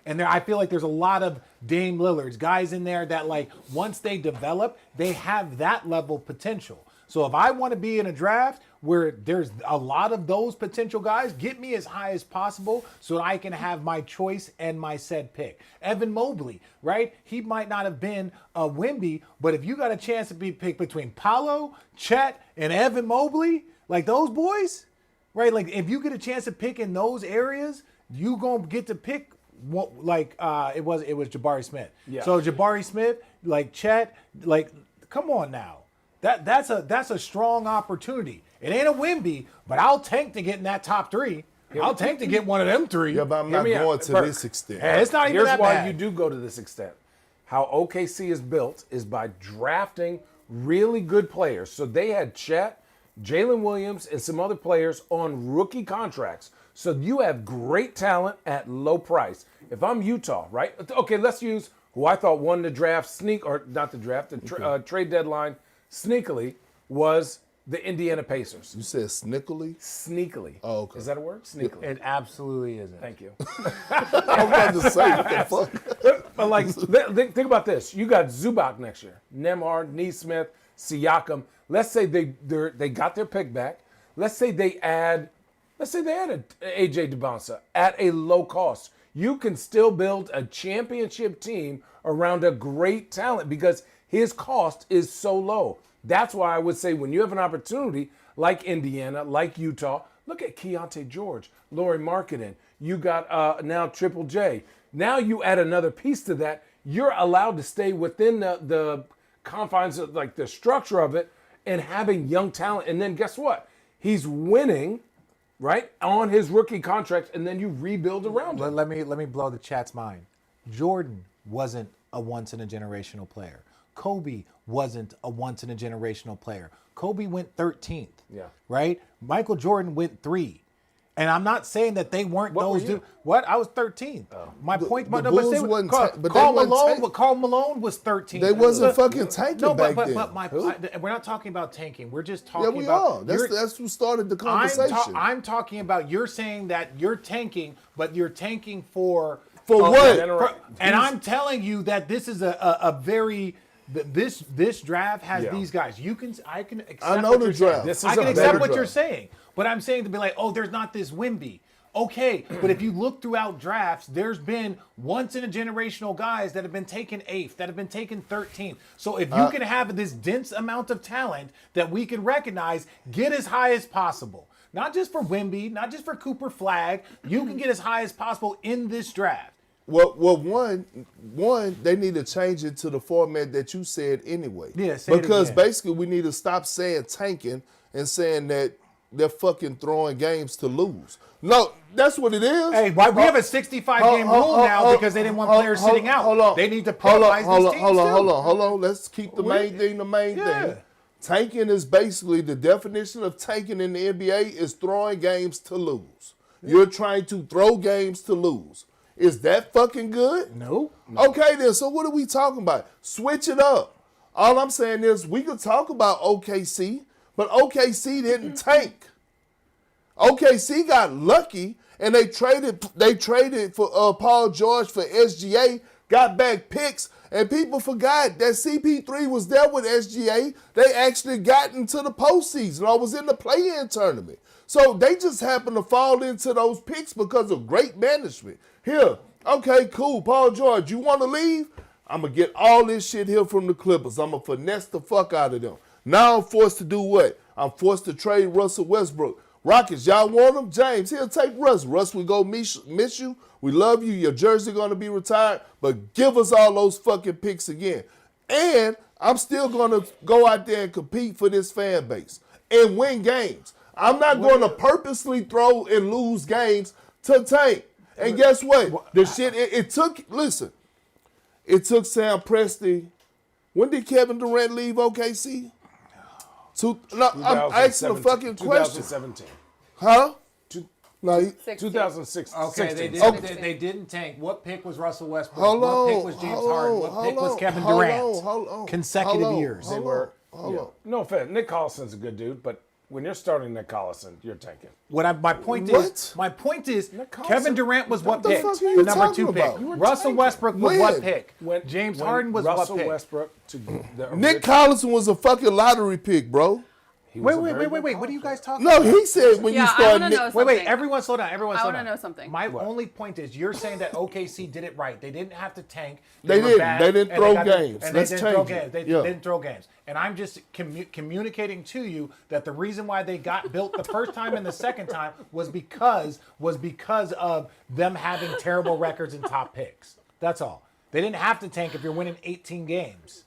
And I feel like there's a lot of Dame Lillards, guys in there that, like, once they develop, they have that level potential. So if I want to be in a draft where there's a lot of those potential guys, get me as high as possible so that I can have my choice and my said pick. Evan Mobley, right? He might not have been a Wemby, but if you got a chance to be picked between Paolo, Chet, and Evan Mobley, like those boys, right? Like if you get a chance to pick in those areas, you gonna get to pick. It was Jabari Smith. Yeah. So Jabari Smith, like Chet, like come on now. That's a strong opportunity. It ain't a Wemby, but I'll tank to get in that top 3. I'll tank to get one of them 3. Yeah, but I'm not going to Perk. this extent. Hey, it's not even Here's that why bad. you do go to this extent. How OKC is built is by drafting really good players. So they had Chet, Jalen Williams, and some other players on rookie contracts. So you have great talent at low price. If I'm Utah, right? Okay, let's use who I thought won the draft the trade deadline sneakily was the Indiana Pacers. You said snickily? Sneakily. Oh, okay. Is that a word? Sneakily. It absolutely isn't. Thank you. I'm about to say, what the fuck? But like, think about this. You got Zubac next year. Nembhard, Neesmith, Siakam. Let's say they got their pick back. Let's say they add AJ DeBonsa at a low cost. You can still build a championship team around a great talent because his cost is so low. That's why I would say when you have an opportunity like Indiana, like Utah, look at Keontae George, Lauri Markkanen. You got now Triple J. Now you add another piece to that. You're allowed to stay within the confines of like the structure of it and having young talent. And then guess what? He's winning, right, on his rookie contract, and then you rebuild around him. Let me blow the chat's mind. Jordan wasn't a once-in-a-generational player. Kobe wasn't a once-in-a-generational player. Kobe went 13th. Yeah. Right? Michael Jordan went 3. And I'm not saying that they weren't What those were you? dudes. What? I was 13th. My point, the but Bulls wasn't but they wasn't Karl Malone was 13th. They wasn't fucking tanking No, back but then. we're not talking about tanking. We're just Yeah, talking we about. are. That's who started the conversation. I'm talking about you're saying that you're tanking, but you're tanking for what? And I'm telling you that this is a very this draft has these guys. I can accept. I know what the you're draft. saying. I can accept what you're saying, but I'm saying to be like, oh, there's not this Wemby. Okay, but if you look throughout drafts, there's been once-in-a-generational guys that have been taken 8th, that have been taken 13th. So if you can have this dense amount of talent that we can recognize, get as high as possible. Not just for Wemby, not just for Cooper Flag. You can get as high as possible in this draft. one, they need to change it to the format that you said anyway. Yeah, say it because again. basically we need to stop saying tanking and saying that they're fucking throwing games to lose. No, that's what it is. Hey, why we have a 65-game rule now because they didn't want players sitting out. Hold on. They need to penalize these teams Hold on. Let's keep the main thing the main thing. Tanking is basically the definition of tanking in the NBA is throwing games to lose. You're trying to throw games to lose. Is that fucking good? No. Okay, then. So what are we talking about? Switch it up. All I'm saying is we could talk about OKC, but OKC didn't tank. OKC got lucky, and they traded for Paul George for SGA, got back picks, and people forgot that CP3 was there with SGA. They actually got into the postseason or was in the play-in tournament. So they just happened to fall into those picks because of great management. Here, okay, cool, Paul George, you want to leave? I'm going to get all this shit here from the Clippers. I'm going to finesse the fuck out of them. Now I'm forced to do what? I'm forced to trade Russell Westbrook. Rockets, y'all want him? James, here, take Russ. Russ, we go miss you. We love you. Your jersey going to be retired, but give us all those fucking picks again. And I'm still going to go out there and compete for this fan base and win games. I'm not going to purposely throw and lose games to tank. And guess what? The shit, it took Sam Presti. When did Kevin Durant leave OKC? I'm asking a fucking question. 2017. Huh? No, 2006. Okay, 16. they didn't tank. What pick was Russell Westbrook? Hold what on, pick was James Harden? What pick was Kevin Durant? Consecutive years. They were. No offense. Nick Collison's a good dude, but when you're starting Nick Collison, you're tanking. My point is, Kevin Durant was what pick? fuck are you The number 2 talking pick. about? Russell Westbrook was what pick? James When Harden was Russell what pick? Westbrook to Nick Collison was a fucking lottery pick, bro. Wait. What are you guys talking No, about? he said when you I start want to know Nick. something. Everyone slow down. I want to know something. My only point is you're saying that OKC did it right. They didn't have to tank. They were didn't. bad, They didn't and throw got games. And Let's they didn't throw change it. games. They Yeah. didn't throw games. And I'm just communicating to you that the reason why they got built the first time and the second time was because of them having terrible records and top picks. That's all. They didn't have to tank if you're winning 18 games.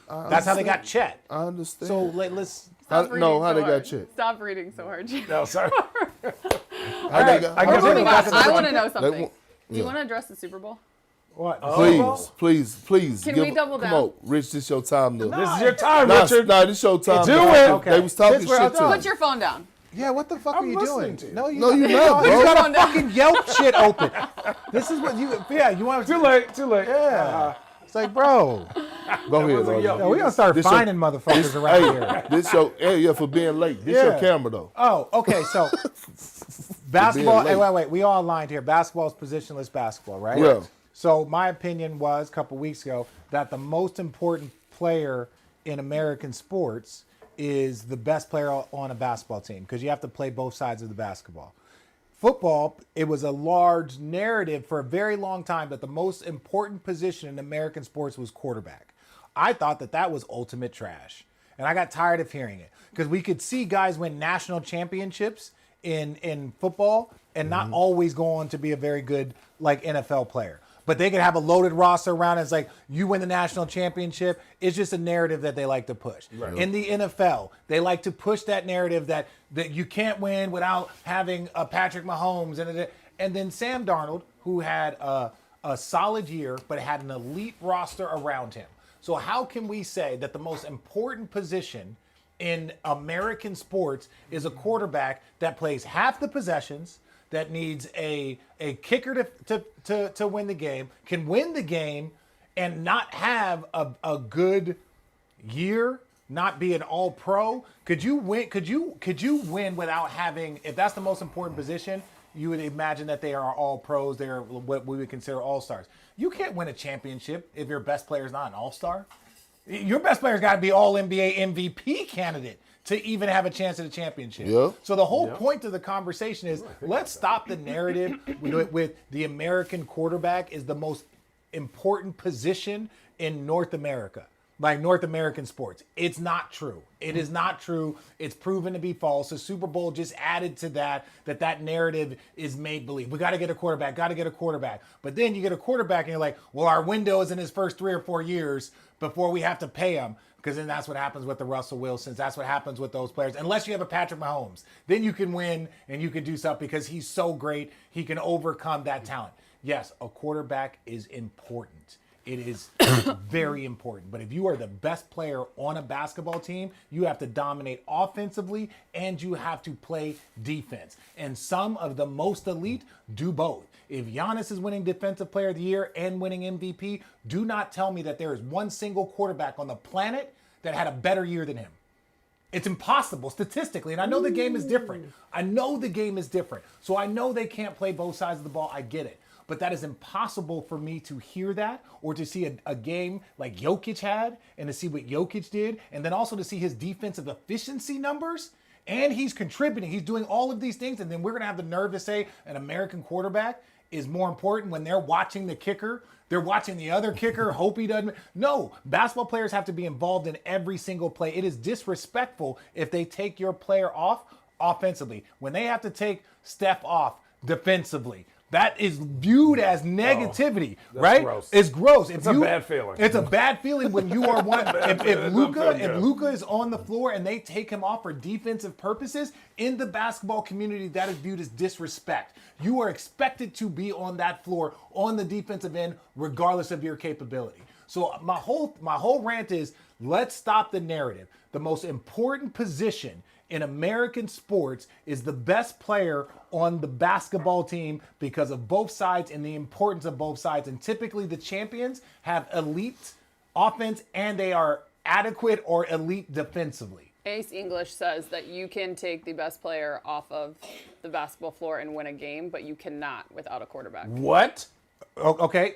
That's how they got Chet. I understand. So let's. How Stop they reading got hard. Chet? Stop reading so hard, James. No, sorry. How they got? I guess I they want to know something. want- Do you want to address the Super Bowl? What? Please. Can we double down? Come on, Rich, this your time to. This is your time, Nah, Richard. this your time. Do to- it. Okay. They was talking Since we're shit to outside- you. Put your phone down. Yeah, what the fuck I'm are you listening doing? to you. No, you're not, He's bro. got a fucking Yelp shit open. This is what you. Yeah, you want Too late. Yeah. It's like, bro. Go ahead, wasn't bro. Yelp. No, we gonna start This finding motherfuckers around here. This your for being late. This your Yeah. camera though. Oh, okay. So basketball. late. Hey, wait. We all aligned here. Basketball is positionless basketball, right? Yeah. So my opinion was a couple weeks ago that the most important player in American sports is the best player on a basketball team because you have to play both sides of the basketball. Football, it was a large narrative for a very long time that the most important position in American sports was quarterback. I thought that was ultimate trash. And I got tired of hearing it because we could see guys win national championships in football and not always go on to be a very good like NFL player. But they could have a loaded roster around. It's like you win the national championship. It's just a narrative that they like to push. Right. In the NFL, they like to push that narrative that you can't win without having a Patrick Mahomes and then Sam Darnold, who had a solid year but had an elite roster around him. So how can we say that the most important position in American sports is a quarterback that plays half the possessions, that needs a kicker to win the game, can win the game, and not have a good year, not be an all-pro? Could you win? Could you win without having? If that's the most important position, you would imagine that they are all pros. They're what we would consider all-stars. You can't win a championship if your best player is not an all-star. Your best player's got to be all-NBA MVP candidate to even have a chance at a championship. Yeah. So the whole point of the conversation is let's stop the narrative with the American quarterback is the most important position in North America. like North American sports. It's not true. It is not true. It's proven to be false. The Super Bowl just added to that narrative is made believe. We got to get a quarterback, But then you get a quarterback and you're like, well, our window is in his first 3 or 4 years before we have to pay him. Because then that's what happens with the Russell Wilsons. That's what happens with those players. Unless you have a Patrick Mahomes. Then you can win and you can do stuff because he's so great. He can overcome that talent. Yes, a quarterback is important. It is very important. But if you are the best player on a basketball team, you have to dominate offensively and you have to play defense. And some of the most elite do both. If Giannis is winning Defensive Player of the Year and winning MVP, do not tell me that there is one single quarterback on the planet that had a better year than him. It's impossible statistically. And I know the game is different. So I know they can't play both sides of the ball. I get it. But that is impossible for me to hear that or to see a game like Jokic had and to see what Jokic did and then also to see his defensive efficiency numbers. And he's contributing. He's doing all of these things. And then we're going to have the nerve to say an American quarterback is more important when they're watching the kicker. They're watching the other kicker, hope he doesn't. No, basketball players have to be involved in every single play. It is disrespectful if they take your player off offensively. When they have to take Steph off defensively, that is viewed as negativity, right? Gross. It's gross. It's a bad feeling. It's a bad feeling when you are one. If Luka is on the floor and they take him off for defensive purposes, in the basketball community, that is viewed as disrespect. You are expected to be on that floor on the defensive end, regardless of your capability. So my whole rant is, let's stop the narrative. The most important position in American sports is the best player on the basketball team because of both sides and the importance of both sides. And typically the champions have elite offense and they are adequate or elite defensively. Ace English says that you can take the best player off of the basketball floor and win a game, but you cannot without a quarterback. What? Okay,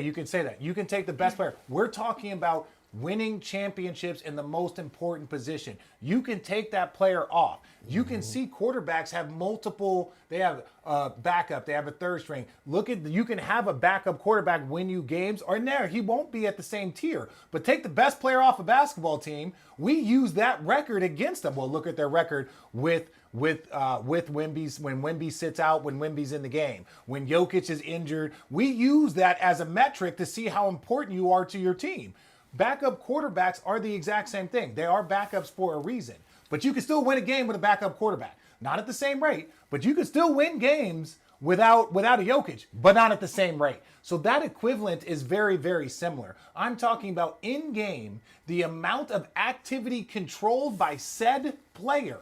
you can say that. You can take the best player. We're talking about winning championships in the most important position. You can take that player off. You can see quarterbacks have multiple, they have a backup, they have a third string. You can have a backup quarterback win you games, or no, he won't be at the same tier. But take the best player off a basketball team, we use that record against them. Well, look at their record with Wemby's, when Wemby sits out, when Wemby's in the game, when Jokic is injured. We use that as a metric to see how important you are to your team. Backup quarterbacks are the exact same thing. They are backups for a reason. But you can still win a game with a backup quarterback. Not at the same rate, but you can still win games without a Jokic, but not at the same rate. So that equivalent is very, very similar. I'm talking about in-game, the amount of activity controlled by said player.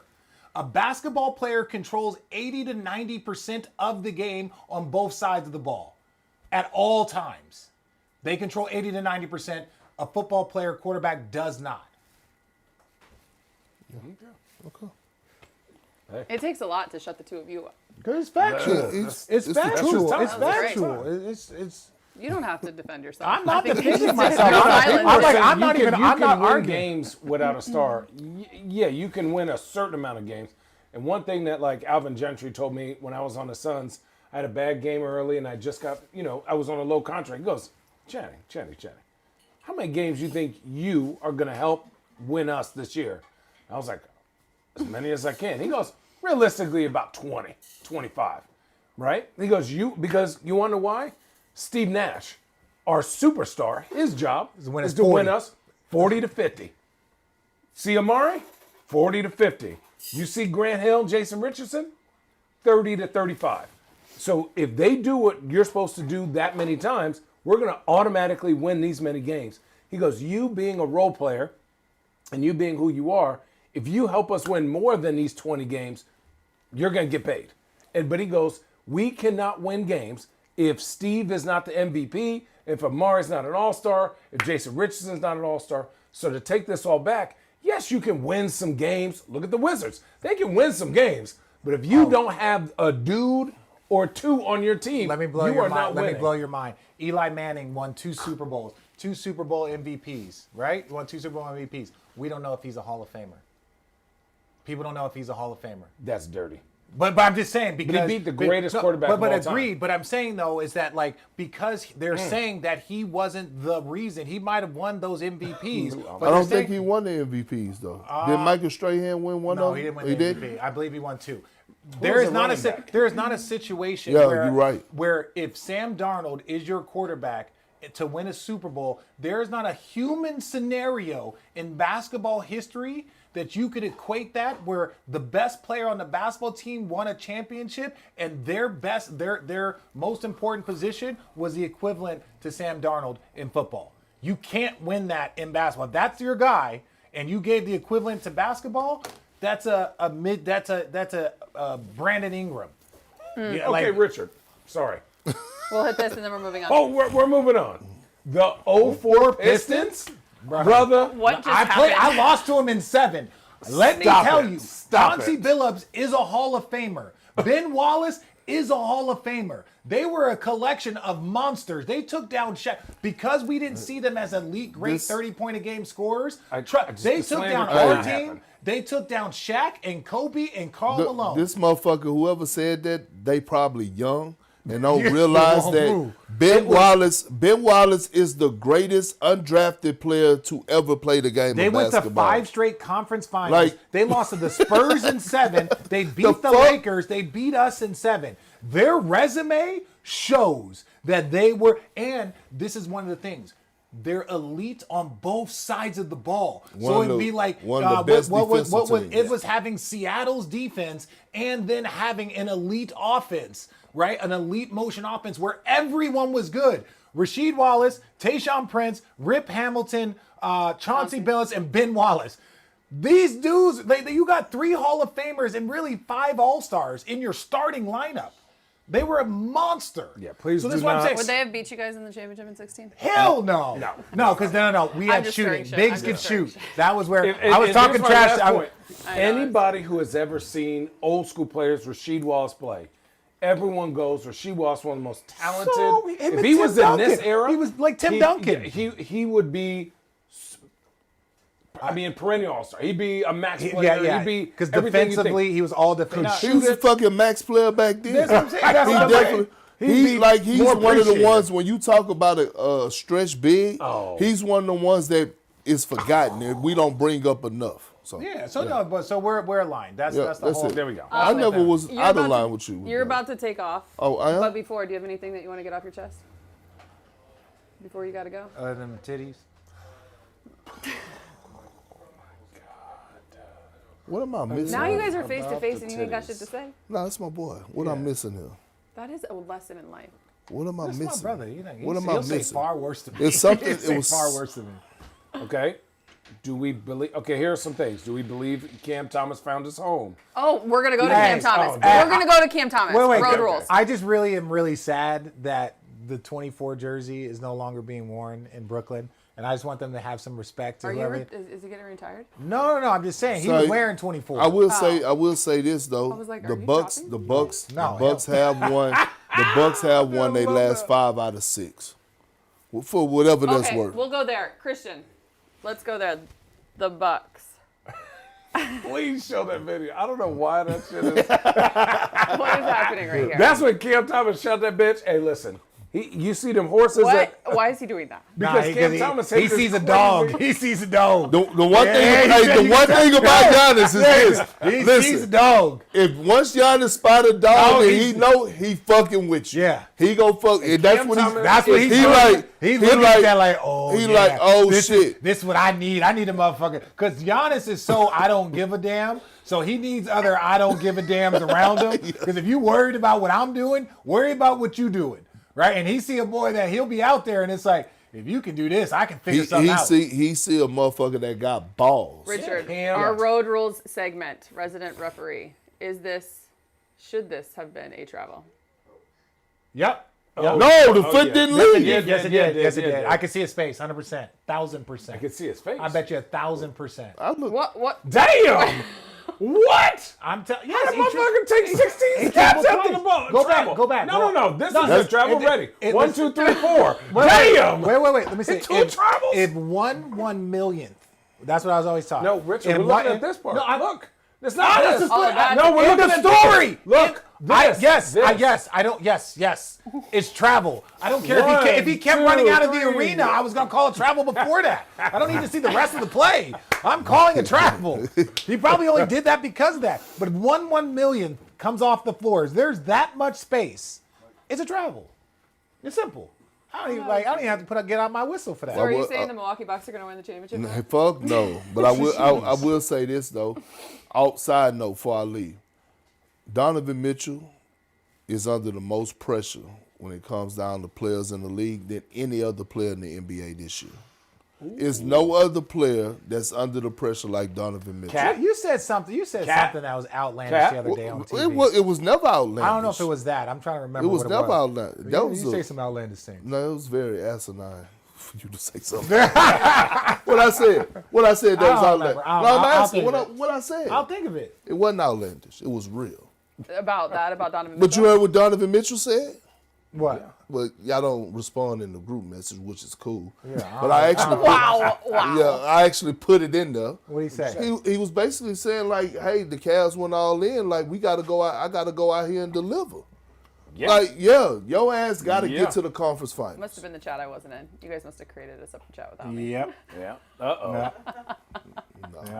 A basketball player controls 80 to 90% of the game on both sides of the ball at all times. They control 80 to 90%. A football player, quarterback, does not. Okay. Hey. It takes a lot to shut the two of you up. Because it's factual. It's factual. the truth. It's factual. It's. You don't have to defend yourself. I'm not I think defending you myself. just I'm silence like, it. I'm not even. I'm not win arguing. games without a star. Yeah, you can win a certain amount of games. And one thing that like Alvin Gentry told me when I was on the Suns, I had a bad game early and I just got, I was on a low contract. He goes, Channing, how many games do you think you are going to help win us this year? I was like, as many as I can. He goes, realistically about 20, 25, right? He goes, because you want to know why? Steve Nash, our superstar, his job is to win us 40 to 50. See Amari? 40 to 50. You see Grant Hill, Jason Richardson? 30 to 35. So if they do what you're supposed to do that many times, we're going to automatically win these many games. He goes, you being a role player and you being who you are, if you help us win more than these 20 games, you're going to get paid. But he goes, we cannot win games if Steve is not the MVP, if Amari's not an all-star, if Jason Richardson's not an all-star. So to take this all back, yes, you can win some games. Look at the Wizards. They can win some games. But if you don't have a dude or two on your team, Let me blow you your are mind. not Let winning. me blow your mind. Eli Manning won 2 Super Bowls, 2 Super Bowl MVPs, right? Won 2 Super Bowl MVPs. We don't know if he's a Hall of Famer. People don't know if he's a Hall of Famer. That's dirty. But I'm just saying because he beat the greatest quarterback of all But time. agreed. But I'm saying though is that like because they're saying that he wasn't the reason he might have won those MVPs. But I don't think he won the MVPs though. Did Michael Strahan win one No, of them? he didn't win the MVP. I believe he won 2. was There is the not running back? there is not a situation Yeah, where you're right. where if Sam Darnold is your quarterback to win a Super Bowl, there is not a human scenario in basketball history that you could equate that where the best player on the basketball team won a championship and their most important position was the equivalent to Sam Darnold in football. You can't win that in basketball. If that's your guy and you gave the equivalent to basketball, that's a Brandon Ingram. Yeah, Okay, Richard. Sorry. We'll hit this and then we're moving on. Oh, we're moving on. The 04 Pistons, brother. What just I happened? lost to him in 7. Let me Stop tell it. you, Stop Chauncey it. Billups is a Hall of Famer. Ben Wallace is a Hall of Famer. They were a collection of monsters. They took down Shaq because we didn't see them as elite, great 30-point-a-game scorers. They the took slander down could our not team. happen. They took down Shaq and Kobe and Karl Malone. This motherfucker, whoever said that, they probably young and don't realize that Ben Wallace is the greatest undrafted player to ever play the game They of went to basketball. 5 straight conference finals. Like- They lost to the Spurs in 7. They beat the fuck? Lakers. They beat us in 7. Their resume shows that they were, and this is one of the things, they're elite on both sides of the ball. One So of it'd the- be like one of the best defensive teams. it was having Seattle's defense and then having an elite offense, right? An elite motion offense where everyone was good. Rasheed Wallace, Tayshaun Prince, Rip Hamilton, Chauncey Billups, and Ben Wallace. These dudes, you got 3 Hall of Famers and really 5 All-Stars in your starting lineup. They were a monster. Yeah, please So this is do what I'm not- saying. Would they have beat you guys in the championship in 16? Hell no. No, because no. We I'm had just shooting. stirring shit. Bigs I'm could just stirring shoot. shit. That was where And- I was and talking here's my trash. last point. I know. Anybody who has ever seen old school players, Rasheed Wallace play, everyone goes, Rasheed Wallace, one of the most talented. So, him if and he Tim was in this Duncan. era, He was like Tim Duncan. He would be. I mean, perennial all-star. He'd be a max player. Yeah. He'd be Because everything you defensively, think. he was all defensive. He was a fucking max player back then. That's what I'm saying. That's He what I'm definitely. saying. He's more one of the appreciated. ones when you talk about a stretch big. Oh. He's one of the ones that is forgotten and we don't bring up enough. So Yeah. So no, but so we're aligned. That's Yeah, that's the that's whole. it. There we go. I never was You're out of about line to- with you. You're about to take off. Oh, I am? But before, do you have anything that you want to get off your chest? Before you got to go? Other than titties. What am I missing? Now you guys are face to about face the and you ain't got shit titties. to say. No, that's my boy. What I'm missing here? That is a lesson in life. What am I That's missing? my brother. You know, What am I he'll say missing? far worse than me. It's something- He'll say it was- far worse than me. Okay. Do we believe? Okay, here are some things. Do we believe Cam Thomas found his home? Oh, we're going to go to Hey, Cam Thomas. oh, We're going to go to Cam Thomas. Wait. Road okay. rules. I just really am really sad that the 24 jersey is no longer being worn in Brooklyn, and I just want them to have some respect to Are you? whoever. Is he getting retired? No. I'm just saying he So, was wearing 24. I will say this though. I was like, the are you Bucks, chopping? the Bucks, No, the Bucks have won. The Bucks have won their last 5 out of 6. For whatever that's Okay, worth. we'll go there. Christian, let's go there. The Bucks. Please show that video. I don't know why that shit is. What is happening right here? That's when Cam Thomas shot that bitch. Hey, listen. You see them horses that. Why is he doing that? Because Cam Thomas he hates sees a this dog. crazy- He sees a dog. The one Yeah, thing, you said the you one can thing about Giannis is this. He sees a Listen, dog. if once Giannis spot a dog Oh, and he's- he know he fucking with you. Yeah. He gon' fuck. And that's Cam what he's. Thomas- That's what he's he doing. like. He's he looking like. at that like, oh, he yeah, like, oh, this, shit. This is what I need. I need a motherfucker. Because Giannis is so I don't give a damn. So he needs other I don't give a dams around him. Because if you worried about what I'm doing, worry about what you doing. Right? And he see a boy that he'll be out there and it's like, if you can do this, I can figure something out. He see a motherfucker that got balls. Richard, Yeah. our road rules segment, resident referee. Should this have been a travel? Yep. No, the foot yeah. didn't Yes, it leave. did. Yes, it did. Yes, it yeah, did. yeah. I can see his face, 100%, 1,000%. I can see his face. I bet you 1,000%. I look. What? Damn! What? I'm telling you. How the motherfucker take 16 steps after the ball? Go back, Travel. go back. No. This No, is that's- a travel it- ready. it- 1, 2, 3, 4. Wait, Damn! Wait. Let me see. In two travels? If 1/1 millionth, that's what I was always taught. No, Richard, In we're looking at this part. No, Look. It's not That's this. the split. No, we're In looking the at story. Look, Yes. this. Yes. It's travel. I don't care if he kept running out of the arena. I was gonna call it travel before that. I don't need to see the rest of the play. I'm calling it travel. He probably only did that because of that. But if 1 million comes off the floors, there's that much space. It's a travel. It's simple. I don't even have to get out my whistle for that. So are you saying the Milwaukee Bucks are going to win the championship? Fuck no. But I will say this though. Outside note before I leave. Donovan Mitchell is under the most pressure when it comes down to players in the league than any other player in the NBA this year. There's no other player that's under the pressure like Donovan Mitchell. Cat? You said something that was outlandish the other day on TV. It was never outlandish. I don't know if it was that. I'm trying to remember. It was never outlandish. You say some outlandish things. No, it was very asinine for you to say something. What I said that was outlandish. I'm asking what I said. I'll think of it. It wasn't outlandish. It was real. About Donovan Mitchell? But you heard what Donovan Mitchell said? What? Well, y'all don't respond in the group message, which is cool. Yeah, but I actually Wow. Yeah, I actually put it in there. What did he say? He was basically saying like, "Hey, the Cavs went all in. Like, we got to go out. I got to go out here and deliver. Yeah. Like, your ass got to get to the conference finals." Must have been the chat I wasn't in. You guys must have created a separate chat without me. Yep. Yeah. Uh-oh.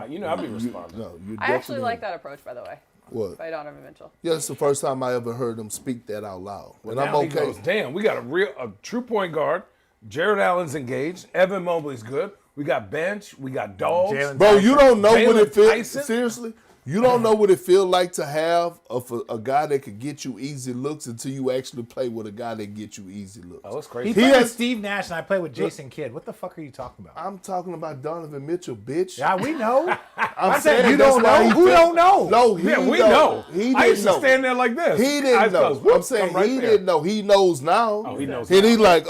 You know I'll be responding. You I actually definitely- like that approach, by the way, What? by Donovan Mitchell. Yeah, it's the first time I ever heard him speak that out loud. And Now I'm he okay. goes, damn, we got a true point guard. Jared Allen's engaged. Evan Mobley's good. We got bench. We got dogs. Jalen Bro, you don't know what Jalen it feels. Tyson? Seriously, you don't know what it feels like to have a guy that could get you easy looks until you actually play with a guy that gets you easy looks. Oh, it's He crazy. played has- with Steve Nash and I played with Jason Kidd. What the fuck are you talking about? I'm talking about Donovan Mitchell, bitch. Yeah, we know. I'm said you that's don't why know. he Who fit- don't know? No, he Yeah, we don't. know. He I used didn't to know. stand there like this. He didn't Eyes know. closed. Whoop, I'm saying I'm right he there. didn't know. He knows now. Oh, he knows And now. he like,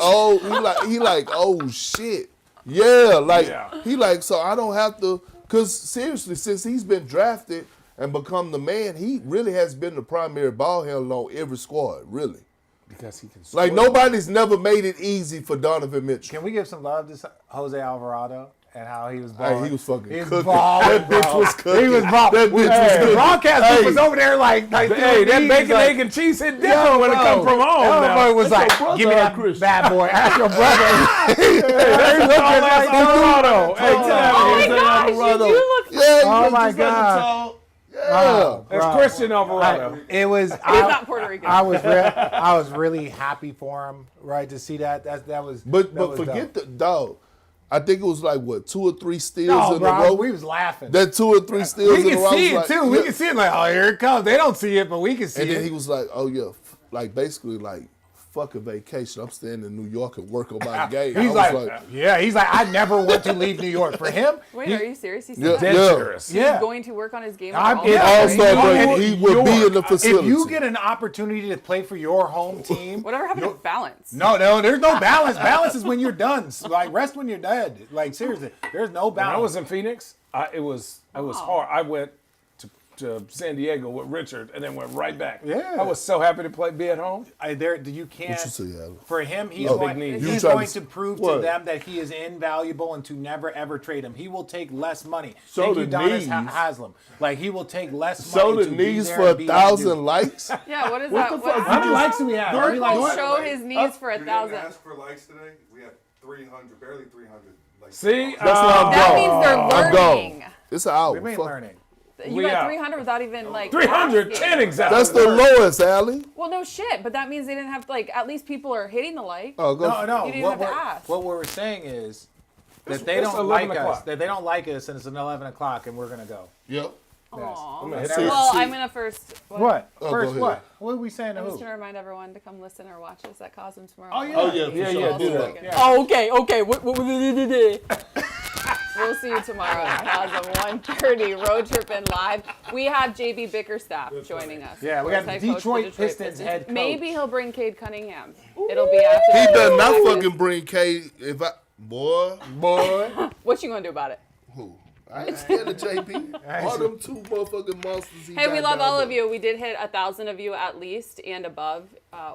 oh shit. Yeah, like Yeah. he like, so I don't have to, cause seriously, since he's been drafted and become the man, he really has been the primary ball handler on every squad, really. Because he can Like score. nobody's never made it easy for Donovan Mitchell. Can we give some love to Jose Alvarado and how he was Hey, balling? he was fucking He was cooking. balling, That bitch bro. was cooking. He was balling. That bitch was The cooking. broadcast Hey. was over there like Hey, doing that these, bacon, like, egg, and cheese hit different when it bro. come from home. Everybody was That's like, your brother, give me that Christian. bad boy. Ask your brother. Tall ass Alvarado. Hey, Oh my gosh, you do look. Yeah, he Oh was my just like a God. tall- Yeah. Wow. It's Bro. Christian Alvarado. It was. He's not Puerto Rican. I was really happy for him, right, to see that. That was. But that was forget dope. the dog. I think it was like what 2 or 3 steals No, in bro, a row. we was laughing. That 2 or 3 steals We in a can row. I see was it like, too. We yeah. can see it like, oh, here it comes. They don't see it, but we can see And it. then he was like, oh yeah, like basically like fuck a vacation. I'm staying in New York and work on my game. He's I like, was yeah, he's like, I never want to leave New York. For him, Wait, are you serious? He said Yeah, that? Dead yeah. serious. He's yeah. going to work on his game. I'm- all it day, all right? started York. when he would be in the facility. If you get an opportunity to play for your home team, Whatever happened to balance? no, there's no balance. Balance is when you're done. Like rest when you're dead. Like seriously, there's no When balance. I was in Phoenix, it was hard. I went to San Diego with Richard and then went right back. Yeah. I was so happy to be at home. You can't. What you say, Allie? For him, he's Oh, going, big knees. he's You trying going to- to prove to what? them that he is invaluable and to never ever trade him. He will take less money. So Thank the you, Donis knees. Haslam. Like he will take less So money. the to be knees there for and be able to 1,000 do. likes. Yeah, what is What that? the fuck? How many likes do we have? How many likes? Don't show his knees for You didn't 1,000. ask for likes today. We had 300, barely 300. Likes. See? That's why I'm That gone. means they're I'm learning. gone. It's an hour. We ain't Fuck. learning. You We got out. 300 without even like 310 asking. exactly. That's the lowest, Allie. Well, no shit, but that means they didn't have to, like, at least people are hitting the like. Oh, go. No. You didn't have to ask. What we're saying is that they it's don't 11 like us. o'clock. That they don't like us, and it's 11 o'clock, and we're gonna go. Yep. Aw. gonna hit that. Well, See- I'm gonna first. What? Oh, First, go ahead. what? What are we saying to I'm just who? gonna remind everyone to come listen or watch us at Cosm tomorrow. Oh yeah. Oh yeah, for Yeah, sure. yeah, Do do that. that. Yeah. Oh, okay. We'll see you tomorrow at Cosm 1:30 Road Trippin Live. We have JB Bickerstaff joining us. Yeah, we got First head coach of Detroit the Pistons head coach. Maybe he'll bring Cade Cunningham. It'll be after. He the does not practice. fucking bring K. If I boy, Boy. What you gonna do about it? who? I ain't scared of JP. All them 2 motherfucking monsters. Hey, we love all of you. We did hit 1,000 of you at least and above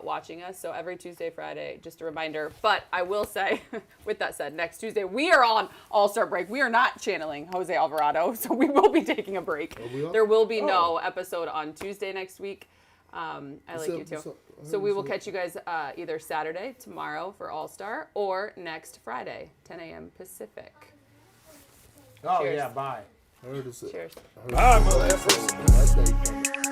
watching us. So every Tuesday, Friday, just a reminder. But I will say, with that said, next Tuesday we are on All-Star break. We are not channeling Jose Alvarado, so we will be taking a break. There will be no episode on Tuesday next week. I like you too. So we will catch you guys either Saturday, tomorrow for All-Star, or next Friday, 10 a.m. Pacific. Oh, Cheers. yeah, bye. Cheers. Bye, motherfucker.